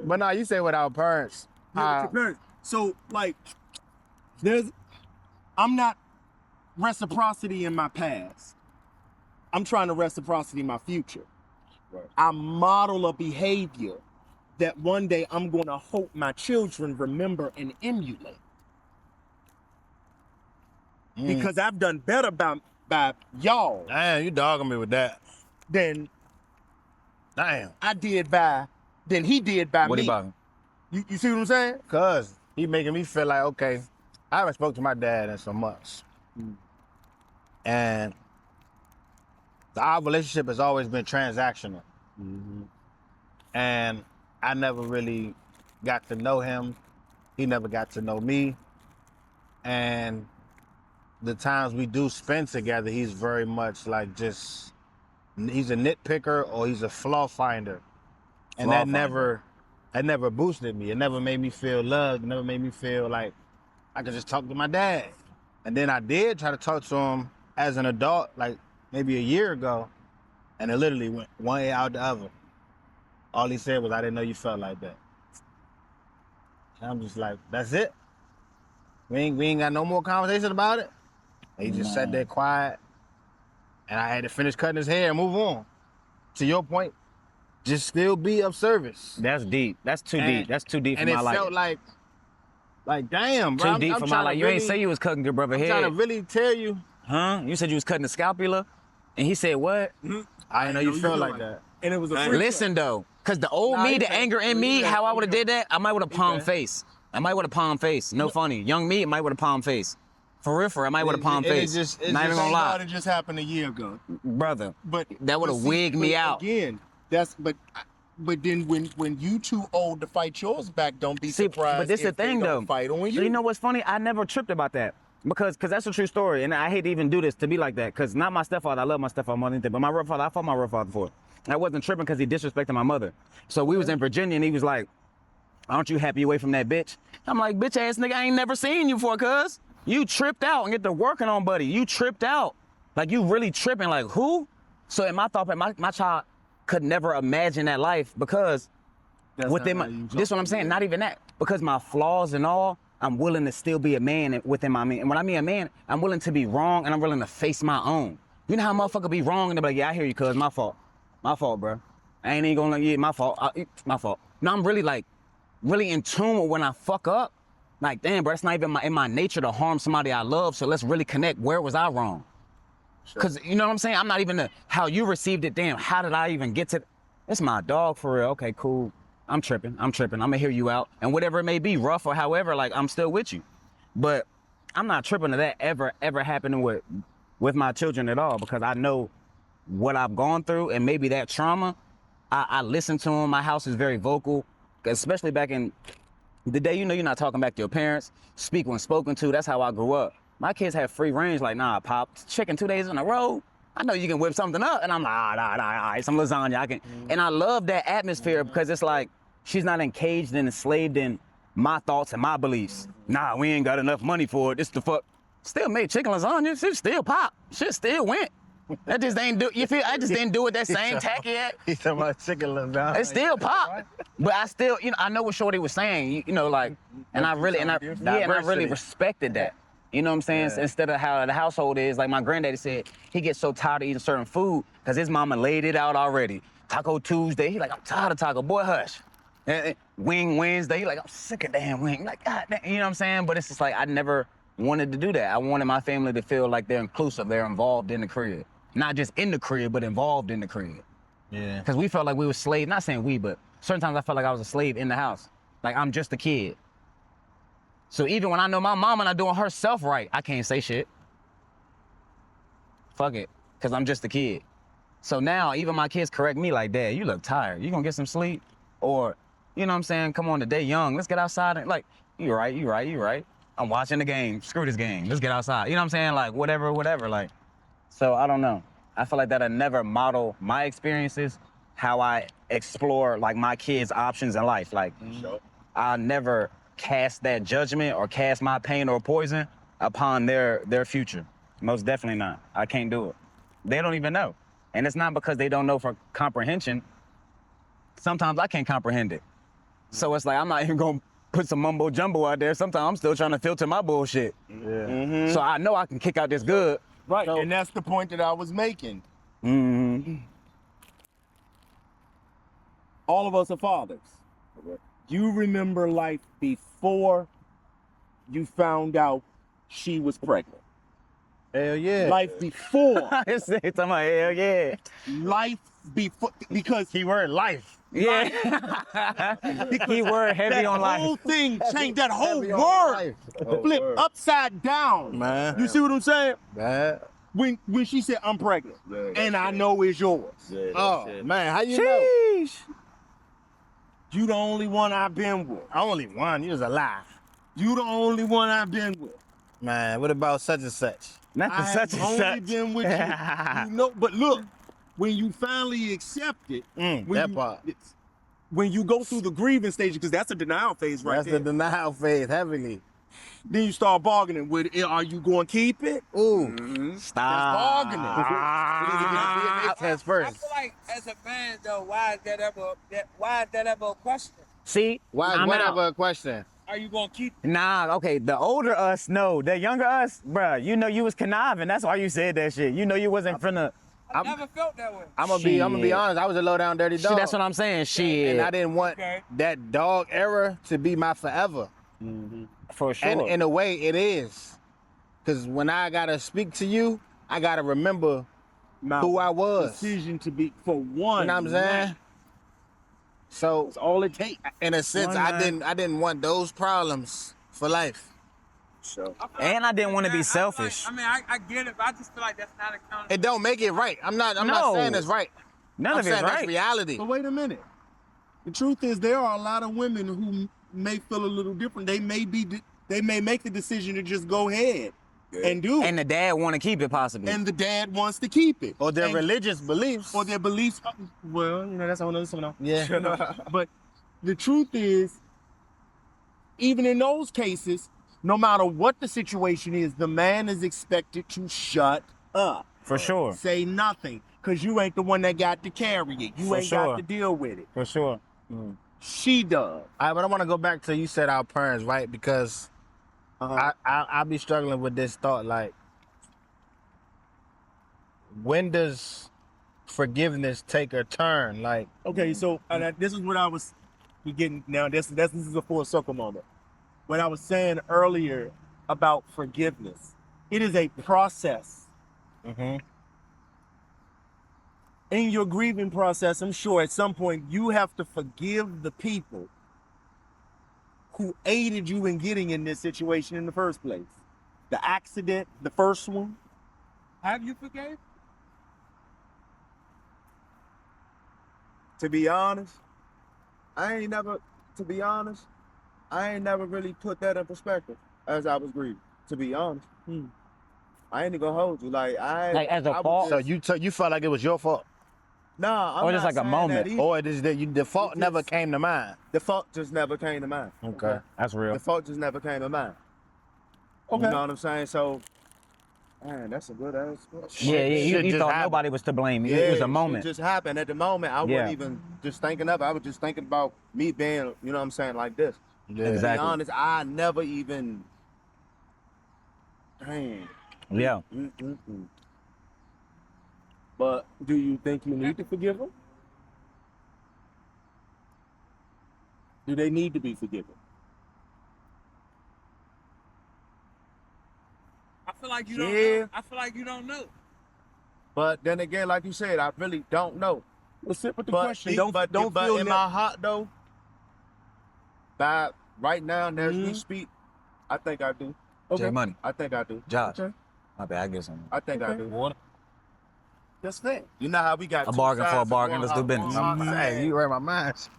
But no, you say without parents. Yeah, with your parents. So like, I'm not reciprocity in my past. I'm trying to reciprocity in my future. Right. I model a behavior that one day I'm going to hope my children remember and emulate. Because I've done better by y'all Damn, you dogging me with that. than Damn. than he did by What me. about him? You see what I'm saying? Cause he making me feel like, okay, I haven't spoke to my dad in so much. And our relationship has always been transactional. And I never really got to know him. He never got to know me. And the times we do spend together, he's very much like he's a nitpicker or he's a flaw finder. And that never boosted me. It never made me feel loved. It never made me feel like I could just talk to my dad. And then I did try to talk to him as an adult, like maybe a year ago, and it literally went one ear out the other. All he said was, I didn't know you felt like that. And I'm just like, that's it? We ain't got no more conversation about it? And he just sat there quiet, and I had to finish cutting his hair and move on. To your point, just still be of service. That's deep. That's too deep. That's too deep for and my it life. felt like damn, bro. Too deep for my life. You ain't say you was cutting your brother I'm head. trying to really tell you. Huh? You said you was cutting the scapula? And he said what? I didn't know you felt like that. And it was a free Listen though, cause the old me, the anger in me, how I would have did that, I might would have palm face. I might would have palm face. No funny. Young me, it might would have palm face. For real, I might would have palm face. Not even gonna lie. It just happened a year ago. Brother, But that would have see, wigged me but out. Again, but then when you too old to fight yours back, don't be See, surprised. but this the if they thing don't though. Fight on you. You know what's funny? I never tripped about that. Because that's a true story, and I hate to even do this to be like that. Cause not my stepfather, I love my stepfather more than anything, but my real father, I fought my real father for it. I wasn't tripping because he disrespected my mother. So we was in Virginia, and he was like, "Aren't you happy away from that bitch?" I'm like, "Bitch ass nigga, I ain't never seen you before, cuz you tripped out and get to working on, buddy. You tripped out, like you really tripping. Like who?" So in my thought, my child could never imagine that life because within my, this what I'm saying. Not even that, because my flaws and all. I'm willing to still be a man within my man. And when I mean a man, I'm willing to be wrong and I'm willing to face my own. You know how a motherfucker be wrong and they be like, yeah, I hear you, cuz, my fault. My fault, bro. I ain't even gonna, yeah, my fault. My fault. No, I'm really like, really in tune with when I fuck up. Like, damn, bro, it's not even in my nature to harm somebody I love, so let's really connect. Where was I wrong? Cause you know what I'm saying? I'm not even how you received it, damn, how did I even get to, it's my dog for real, okay, cool. I'm tripping, I'm gonna hear you out. And whatever it may be, rough or however, like I'm still with you. But I'm not tripping to that ever happening with my children at all, because I know what I've gone through and maybe that trauma, I listen to them, my house is very vocal, especially back in the day, you know you're not talking back to your parents, speak when spoken to, that's how I grew up. My kids have free range, like, nah, Pop, chicken 2 days in a row, I know you can whip something up. And I'm like, nah, some lasagna, I can. And I love that atmosphere because it's like, she's not encaged and enslaved in my thoughts and my beliefs. Nah, we ain't got enough money for it. This the fuck. Still made chicken lasagna. Shit still pop. Shit still went. That just ain't do. You feel? I just didn't do it that same tacky yet. He's talking about chicken lasagna. It still pop. But I still, you know, I know what Shorty was saying. You know, like, and I really respected that. You know what I'm saying? Yeah. Instead of how the household is, like my granddaddy said, he gets so tired of eating certain food because his mama laid it out already. Taco Tuesday, he like, I'm tired of taco. Boy, hush. Wing Wednesday, he like, I'm sick of damn wing. Like, God damn, you know what I'm saying? But it's just like, I never wanted to do that. I wanted my family to feel like they're inclusive, they're involved in the crib. Not just in the crib, but involved in the crib. Yeah. Because we felt like we were slaves, not saying we, but certain times I felt like I was a slave in the house. Like, I'm just a kid. So even when I know my mama not doing herself right, I can't say shit. Fuck it, because I'm just a kid. So now even my kids correct me like, Dad, you look tired. You gonna get some sleep? Or, you know what I'm saying, come on, the day young, let's get outside. And like, you right. I'm watching the game, screw this game, let's get outside. You know what I'm saying? Like, whatever, like. So I don't know. I feel like that I never model my experiences, how I explore like my kids' options in life. Like, I never cast that judgment or cast my pain or poison upon their future. Most definitely not. I can't do it. They don't even know. And it's not because they don't know for comprehension. Sometimes I can't comprehend it. So it's like, I'm not even gonna put some mumbo jumbo out there. Sometimes I'm still trying to filter my bullshit. Yeah. So I know I can kick out this good. Right, So- and that's the point that I was making. All of us are fathers. You remember life before you found out she was pregnant. Hell yeah. Life before. It's talking about, hell yeah. Life before, because Keyword life. Yeah. Keyword heavy that on life. whole thing changed, that whole Heavy on word life. flipped upside down. Man. You see what I'm saying? Man. When she said, I'm pregnant, Yeah, and I shit. know it's yours. Yeah, that Oh shit. man, how you know? Sheesh. You the only one I've been with. Only one. You was alive. You the only one I've been with. Man, what about such and such? Not I the such have and only such. been with you. You know, but look, when you finally accept it, when That you, part. when you go through the grieving stage, because that's a denial phase right That's there. the denial phase heavily. Then you start bargaining with it. Are you going to keep it? Ooh. Stop. bargaining. We need to get a DNA test I first. feel like as a man though, why is that ever a question? See, Why is I'm whatever out. a question? Are you gonna keep Nah, okay, the older us, no. The younger us, bruh, you know you was conniving. That's why you said that shit. You know you wasn't finna. I never felt that way. I'm gonna be Shit. honest. I was a low down dirty Shit, dog. that's what I'm saying. Shit. And I didn't want Okay. that dog era to be my forever. For sure. And in a way, it is. Cause when I gotta speak to you, I gotta remember Now, who I was. decision to be for one. You know what I'm saying? So That's all it takes. in a sense, One I night. didn't want those problems for life. So I feel And I didn't wanna be I feel like- selfish. I get it, but I just feel like that's not accountable. It don't make it right. I'm not No. saying it's right. None I'm of saying it's that's right. reality. But wait a minute. The truth is, there are a lot of women who may feel a little different. They may make the decision to just go ahead and do it. And the dad want to keep it possibly. And the dad wants to keep it. Or their And- religious beliefs. or their beliefs. Well, you know, that's a whole other something. Yeah. But the truth is, even in those cases, no matter what the situation is, the man is expected to shut up. For sure. Say nothing. Because you ain't the one that got to carry it. You For ain't sure. got to deal with it. For sure. She does. But I want to go back to you said our parents, right? Because I be struggling with this thought. Like, when does forgiveness take a turn? Like, Okay, so this is what I was getting now. This is a full circle moment. What I was saying earlier about forgiveness, it is a process. In your grieving process, I'm sure at some point you have to forgive the people who aided you in getting in this situation in the first place. The accident, the first one. Have you forgave? To be honest, I ain't never really put that in perspective as I was grieving. To be honest, I ain't gonna hold you. Like as a I was fault? so you felt like it was your fault, Nah, I'm Or just not like a saying moment. that either. or it is that the fault It never just- came to mind? The fault just never came to mind. Okay. That's real. The fault just never came to mind. Okay. You know what I'm saying? So, man, that's a good ass. Yeah, Shit you just thought happened. nobody was to blame. Yeah, It was a shit moment. just happened at the moment. I Yeah. wasn't even just thinking of it. I was just thinking about me being, you know what I'm saying, like this. Yeah. To Exactly. be honest, I never even. Dang. Yeah. But do you think you need to forgive them? Do they need to be forgiven? I feel like you don't Yeah. know. I feel like you don't know. But then again, like you said, I really don't know. Well, sit with the But question. but Don't but feel in my heart though, that right now, as we Mhm. speak, I think I do. J Money. I think I do. Josh. Okay. My bad, I get something. I think I Okay. do. That's fair. You know how we got A two bargain for a sides of bargain. one Let's do heart, business. one heart, Hey, you read my mind.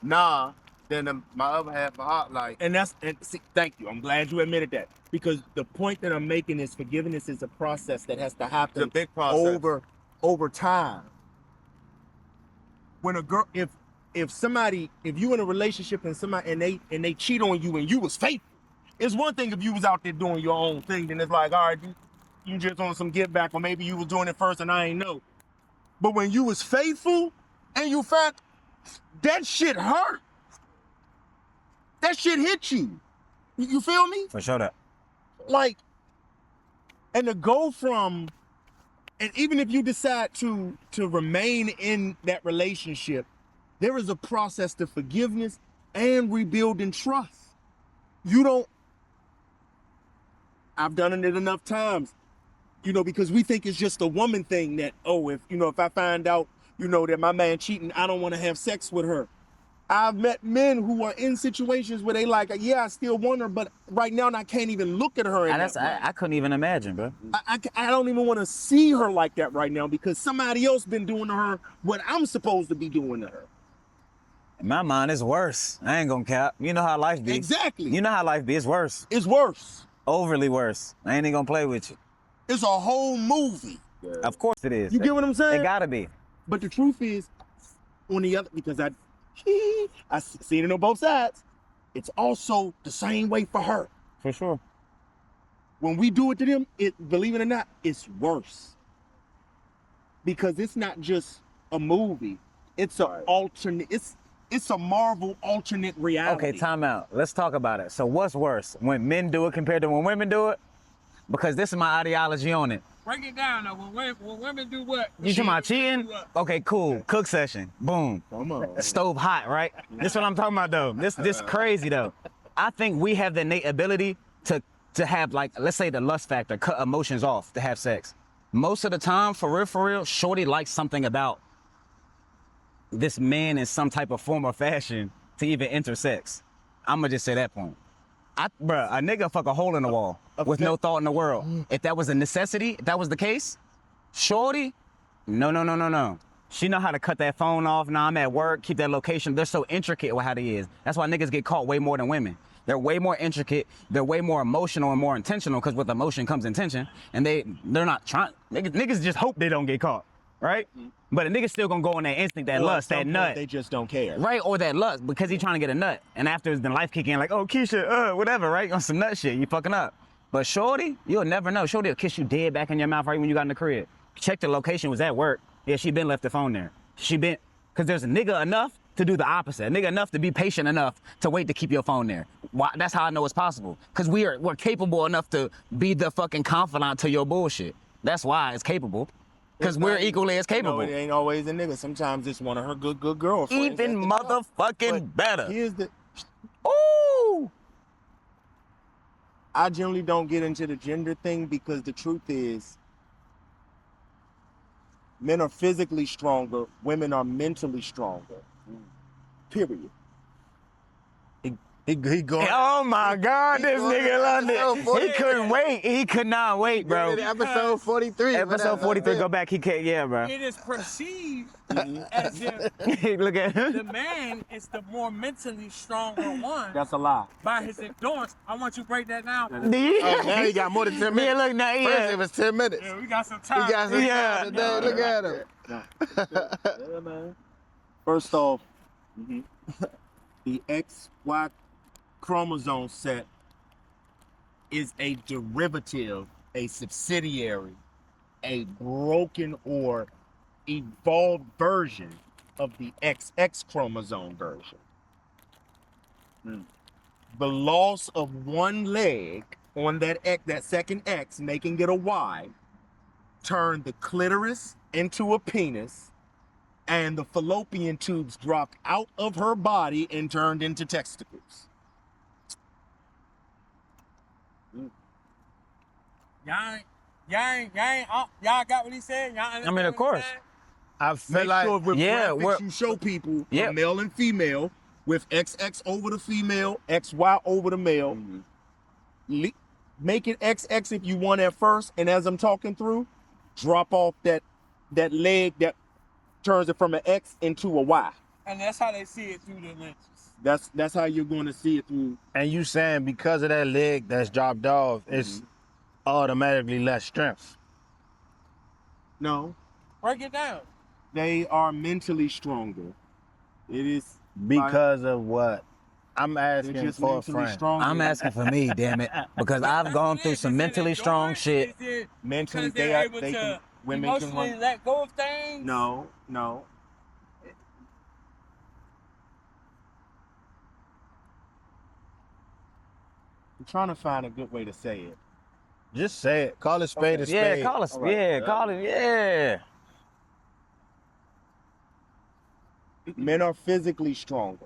Nah, then my other half of heart like And see, thank you. I'm glad you admitted that. Because the point that I'm making is forgiveness is a process that has to the happen big process. over time. When a girl, if you in a relationship and somebody and they cheat on you and you was faithful, it's one thing if you was out there doing your own thing, then it's like, all right, you just on some get back, or maybe you was doing it first and I ain't know. But when you was faithful and you found that shit hurt. That shit hit you. You feel me? For sure that. Like, and to go from, and even if you decide to remain in that relationship, there is a process to forgiveness and rebuilding trust. You don't, I've done it enough times, you know, because we think it's just a woman thing that, oh, if I find out, that my man cheating, I don't want to have sex with her. I've met men who are in situations where they like, yeah, I still want her, but right now I can't even look at her. I couldn't even imagine, bro. I don't even want to see her like that right now because somebody else been doing to her what I'm supposed to be doing to her. In my mind, it's worse. I ain't gonna cap. You know how life be. Exactly. You know how life be. It's worse. It's worse. Overly worse. I ain't even gonna play with you. It's a whole movie. Of course it is. You get what I'm saying? It gotta be. But the truth is, on the other, because I seen it on both sides, it's also the same way for her. For sure. When we do it to them, believe it or not, it's worse. Because it's not just a movie. It's an alternate, it's a Marvel alternate reality. Okay, time out. Let's talk about it. So what's worse, when men do it compared to when women do it? Because this is my ideology on it. Break it down though. When women do what? You talking about cheating? Okay, cool. Cook session. Boom. Come on. Stove hot, right? This what I'm talking about though. This crazy though. I think we have the innate ability to have, like, let's say the lust factor, cut emotions off to have sex. Most of the time, for real, shorty likes something about this man in some type of form or fashion to even enter sex. I'ma just say that point. Bruh, a nigga fuck a hole in the wall with no thought in the world. If that was a necessity, if that was the case, shorty, no. She know how to cut that phone off. Nah, I'm at work, keep that location. They're so intricate with how they is. That's why niggas get caught way more than women. They're way more intricate. They're way more emotional and more intentional, because with emotion comes intention. And they're not trying. Niggas just hope they don't get caught, right? But a nigga still gonna go on that instinct, that lust, that nut. They just don't care. Right, or that lust, because he trying to get a nut. And after the life kick in, like, oh, Keisha, whatever, right? On some nut shit, you fucking up. But shorty, you'll never know. Shorty will kiss you dead back in your mouth right when you got in the crib. Check the location, was at work. Yeah, she been left the phone there. Because there's a nigga enough to do the opposite. A nigga enough to be patient enough to wait to keep your phone there. Why? That's how I know it's possible. Because we're capable enough to be the fucking confidant to your bullshit. That's why it's capable. Because we're equally as capable. No, it ain't always a nigga. Sometimes it's one of her good girlfriends. Even motherfucking better. Here's the... Ooh! I generally don't get into the gender thing because the truth is, men are physically stronger, women are mentally stronger. Period. He going. Oh my God, this nigga London. He couldn't wait. He could not wait, bro. Episode 43. Episode 43, go back. He can't, yeah, bro. It is perceived as if Look at him. the man is the more mentally stronger one. That's a lie. By his endurance. I want you to break that down. Oh, now he got more than 10 minutes. Yeah, look, now, First it yeah. was 10 minutes. Yeah, we got some time. He got some Yeah. time today. Look at him. Yeah, man. First off, the XY chromosome set is a derivative, a subsidiary, a broken or evolved version of the XX chromosome version. The loss of one leg on that X, that second X, making it a Y, turned the clitoris into a penis, and the fallopian tubes dropped out of her body and turned into testicles. Y'all got what he said? Y'all understand I mean, of what he course. said? I feel Make like sure with yeah, graphics we're- you show people Yeah. a male and female with XX over the female, XY over the male. Make it XX if you want at first, and as I'm talking through, drop off that leg that turns it from an X into a Y. And that's how they see it through the lenses. That's how you're going to see it through. and you saying because of that leg that's dropped off, it's automatically less strength. No, Break it down. they are mentally stronger. It is Because of what? I'm they're asking just for a mentally friend. stronger. I'm asking for me, damn it. Because I've gone through some mentally strong shit. mentally. Because they're able They to Women emotionally can run. let go of things. No. I'm trying to find a good way to say it. Just say it. Call it spade a Yeah, spade. call us. All right. Yeah, call it. Yeah. Men are physically stronger.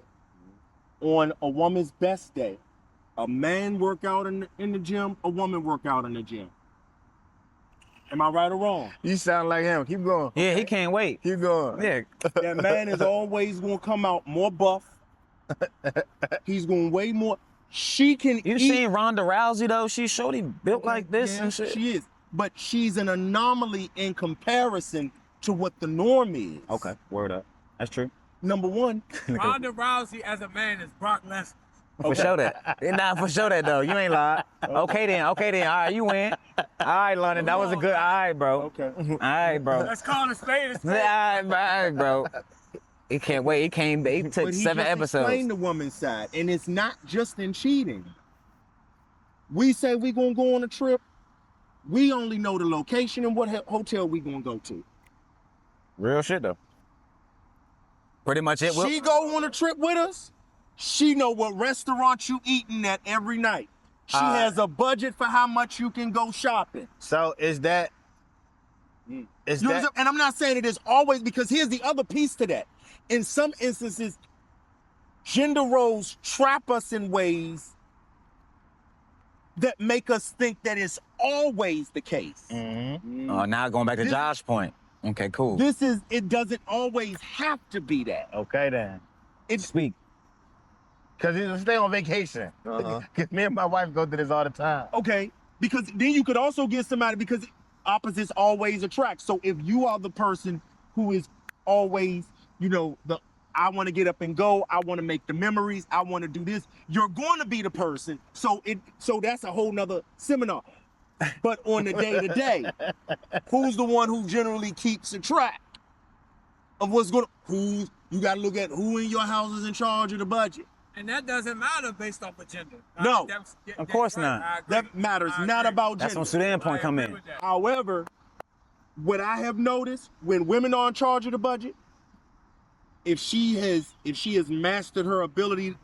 On a woman's best day, a man work out in the gym, a woman work out in the gym. Am I right or wrong? You sound like him. Keep going. Yeah, he can't wait. Keep going. Yeah. That man is always gonna come out more buff. He's gonna weigh more. She can You eat. seen Ronda Rousey though? She's shorty built like this Yeah, and shit. She is, but she's an anomaly in comparison to what the norm is. Okay, word up. That's true. Number one, Ronda Rousey as a man is Brock Lesnar. For sure that. Nah, for sure that though. You ain't lied. Okay then. All right, you win. All right, London. That was a good. All right, bro. okay. All right, bro. Let's call it spade a All spade. right, bro. He can't wait. He came. He took But he 7 just episodes. explained the woman's side, and it's not just in cheating. We say we gonna go on a trip. We only know the location and what hotel we gonna go to. Real shit though. Pretty much it. She go on a trip with us. She know what restaurant you eating at every night. She has a budget for how much you can go shopping. So is that? Is You that? understand? And I'm not saying it is always, because here's the other piece to that. In some instances, gender roles trap us in ways that make us think that it's always the case. Mhm. Now going back to This- Josh's point. Okay, cool. It doesn't always have to be that. Okay then. Speak. Cause you stay on vacation. Uh-huh. Cause me and my wife go through this all the time. Okay, because then you could also get somebody, because opposites always attract. So if you are the person who is always, I want to get up and go, I want to make the memories, I want to do this, you're going to be the person. So that's a whole nother seminar. But on the day to day, who's the one who generally keeps a track of what's going on? You got to look at who in your house is in charge of the budget. And that doesn't matter based off of gender. No, of course not. I agree. That matters I not agree. about That's gender. when Sudan point I come agree in. with that. However, what I have noticed when women are in charge of the budget, if she has mastered her ability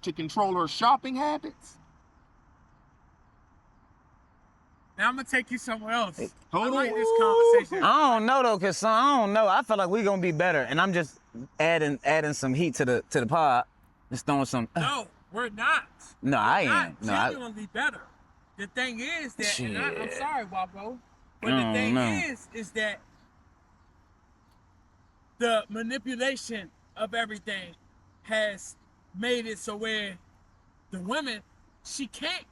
to control her shopping habits. Now I'm gonna take you somewhere else. Hold I like on. this conversation. I don't know though, cause I don't know. I feel like we gonna be better, and I'm just adding some heat to the pod. Just throwing some. No, we're not. No, I Not ain't. No, I. genuinely better. The thing is that, and I'm Shit. sorry, Wabo, but I the don't thing know. is that the manipulation of everything has made it so where the women she can't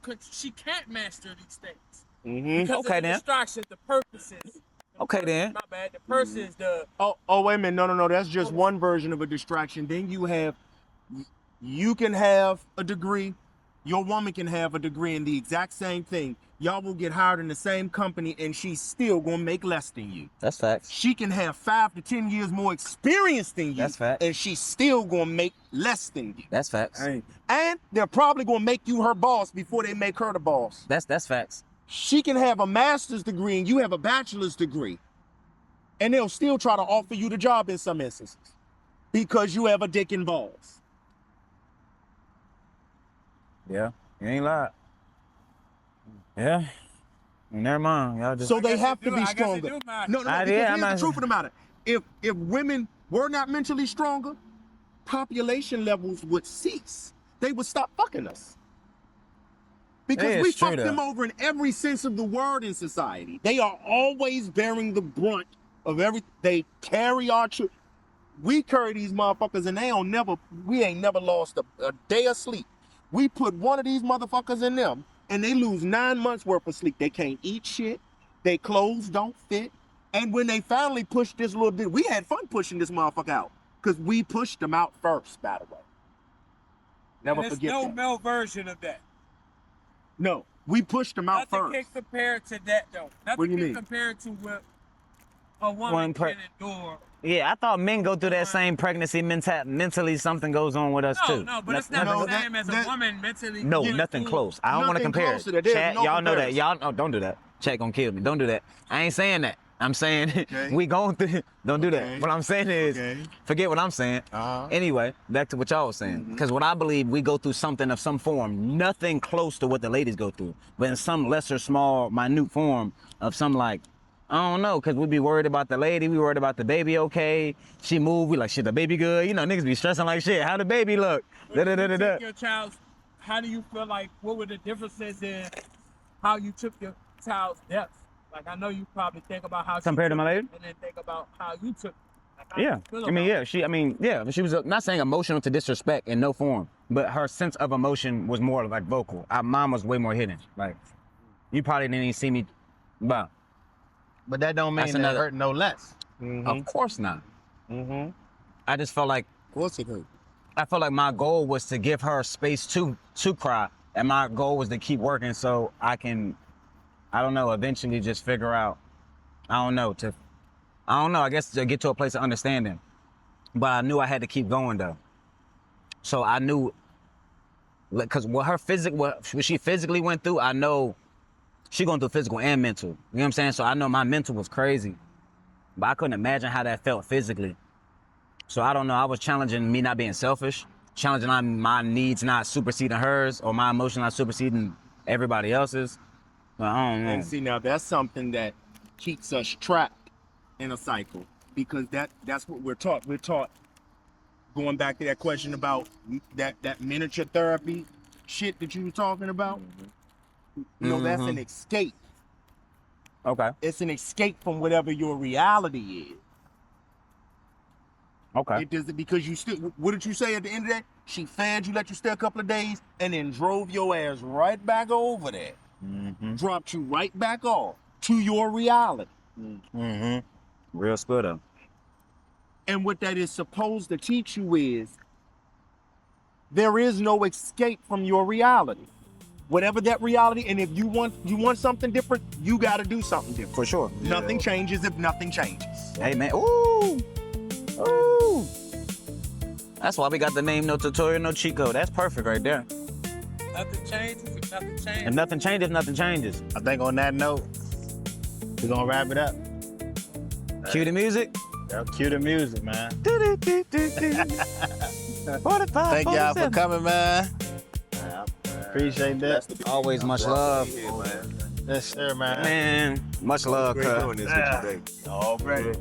master these things because Okay, of the then. distractions, the purposes. Okay, then. My bad. The purposes, the Oh, wait a minute. No. That's just one version of a distraction. Then you can have a degree. Your woman can have a degree in the exact same thing. Y'all will get hired in the same company, and she's still gonna make less than you. That's facts. She can have 5 to 10 years more experience than you. That's fact. And she's still gonna make less than you. That's facts. And they're probably gonna make you her boss before they make her the boss. That's facts. She can have a master's degree and you have a bachelor's degree. And they'll still try to offer you the job in some instances because you have a dick and balls. Yeah, you ain't lied. Yeah. Never mind. Y'all just. So they have to do- be I guess it stronger. do matter. No, I because did, I'm here's not- the truth of the matter. If women were not mentally stronger, population levels would cease. They would stop fucking us. Because Yeah, we it's true, fuck them though. over in every sense of the word in society. They are always bearing the brunt of everything. They carry our children. We carry these motherfuckers and we ain't never lost a day of sleep. We put one of these motherfuckers in them and they lose 9 months worth of sleep. They can't eat shit. Their clothes don't fit. And when they finally pushed this little bit, we had fun pushing this motherfucker out because we pushed them out first, by the way. Never there's forget no that. male version of that. No, we pushed them out Nothing first. can compare to that though. Nothing What do you can mean? compare to what a woman One can endure. Yeah, I thought men go through that same pregnancy mentally. Something goes on with us too. No, but it's not No, the same as a that- woman mentally. No, going nothing through- close. I don't want to Nothing compare close to it. that. There's Chat, no y'all know that. comparison. Y'all don't do that. Chat gonna kill me. Don't do that. I ain't saying that. I'm saying Okay. we going through. Don't do that. Okay. What I'm saying is, Okay. forget what I'm saying. Anyway, back to what y'all was saying. Because what I believe, we go through something of some form, nothing close to what the ladies go through, but in some lesser, small, minute form of some like, I don't know, because we be worried about the lady, we worried about the baby, okay? She moved, we like, shit, the baby good? You know, niggas be stressing like shit. How the baby look? When you Da-da-da-da-da. take your child's, how do you feel like, what were the differences in how you took your child's death? Like, I know you probably think about how she Compared to took my it, lady? and then think about how you took it. Like, how Yeah, you feel I mean, about yeah, she was not saying emotional to disrespect in no form, but her sense of emotion was more like vocal. Mine was way more hidden. Like, you probably didn't even see me, but But that don't mean That's that another- it hurt no less. of course not. Mm-hmm. I just felt like, Of course it hurt. I felt like my goal was to give her space to cry, and my goal was to keep working so I can, I don't know, eventually just figure out, I guess to get to a place of understanding. But I knew I had to keep going though. So I knew, because what she physically went through, I know she going through physical and mental. You know what I'm saying? So I know my mental was crazy, but I couldn't imagine how that felt physically. So I don't know, I was challenging me not being selfish, challenging my needs not superseding hers, or my emotions not superseding everybody else's. But I don't know. And see, now that's something that keeps us trapped in a cycle, because that's what we're taught. We're taught, going back to that question about that miniature therapy shit that you were talking about. You know, that's an escape. Okay. It's an escape from whatever your reality is. Okay. It doesn't, because you still, what did you say at the end of that? She fed you, let you stay a couple of days, and then drove your ass right back over there. Dropped you right back off to your reality. Real spill though. And what that is supposed to teach you is there is no escape from your reality. Whatever that reality, and if you want something different, you got to do something different. For sure. Nothing changes if nothing changes. Hey man, ooh. Ooh. That's why we got the name No Tutorial, No Chico. That's perfect right there. nothing changes, if nothing changes. If nothing changes, nothing changes. I think on that note, we're gonna wrap it up. Cue the music. Cue the music, man. 45, Thank y'all for 47. coming, man. Appreciate that. Always much love. Yes, sir, man. Man, much love, Great cuz. doing this with you, baby. Already.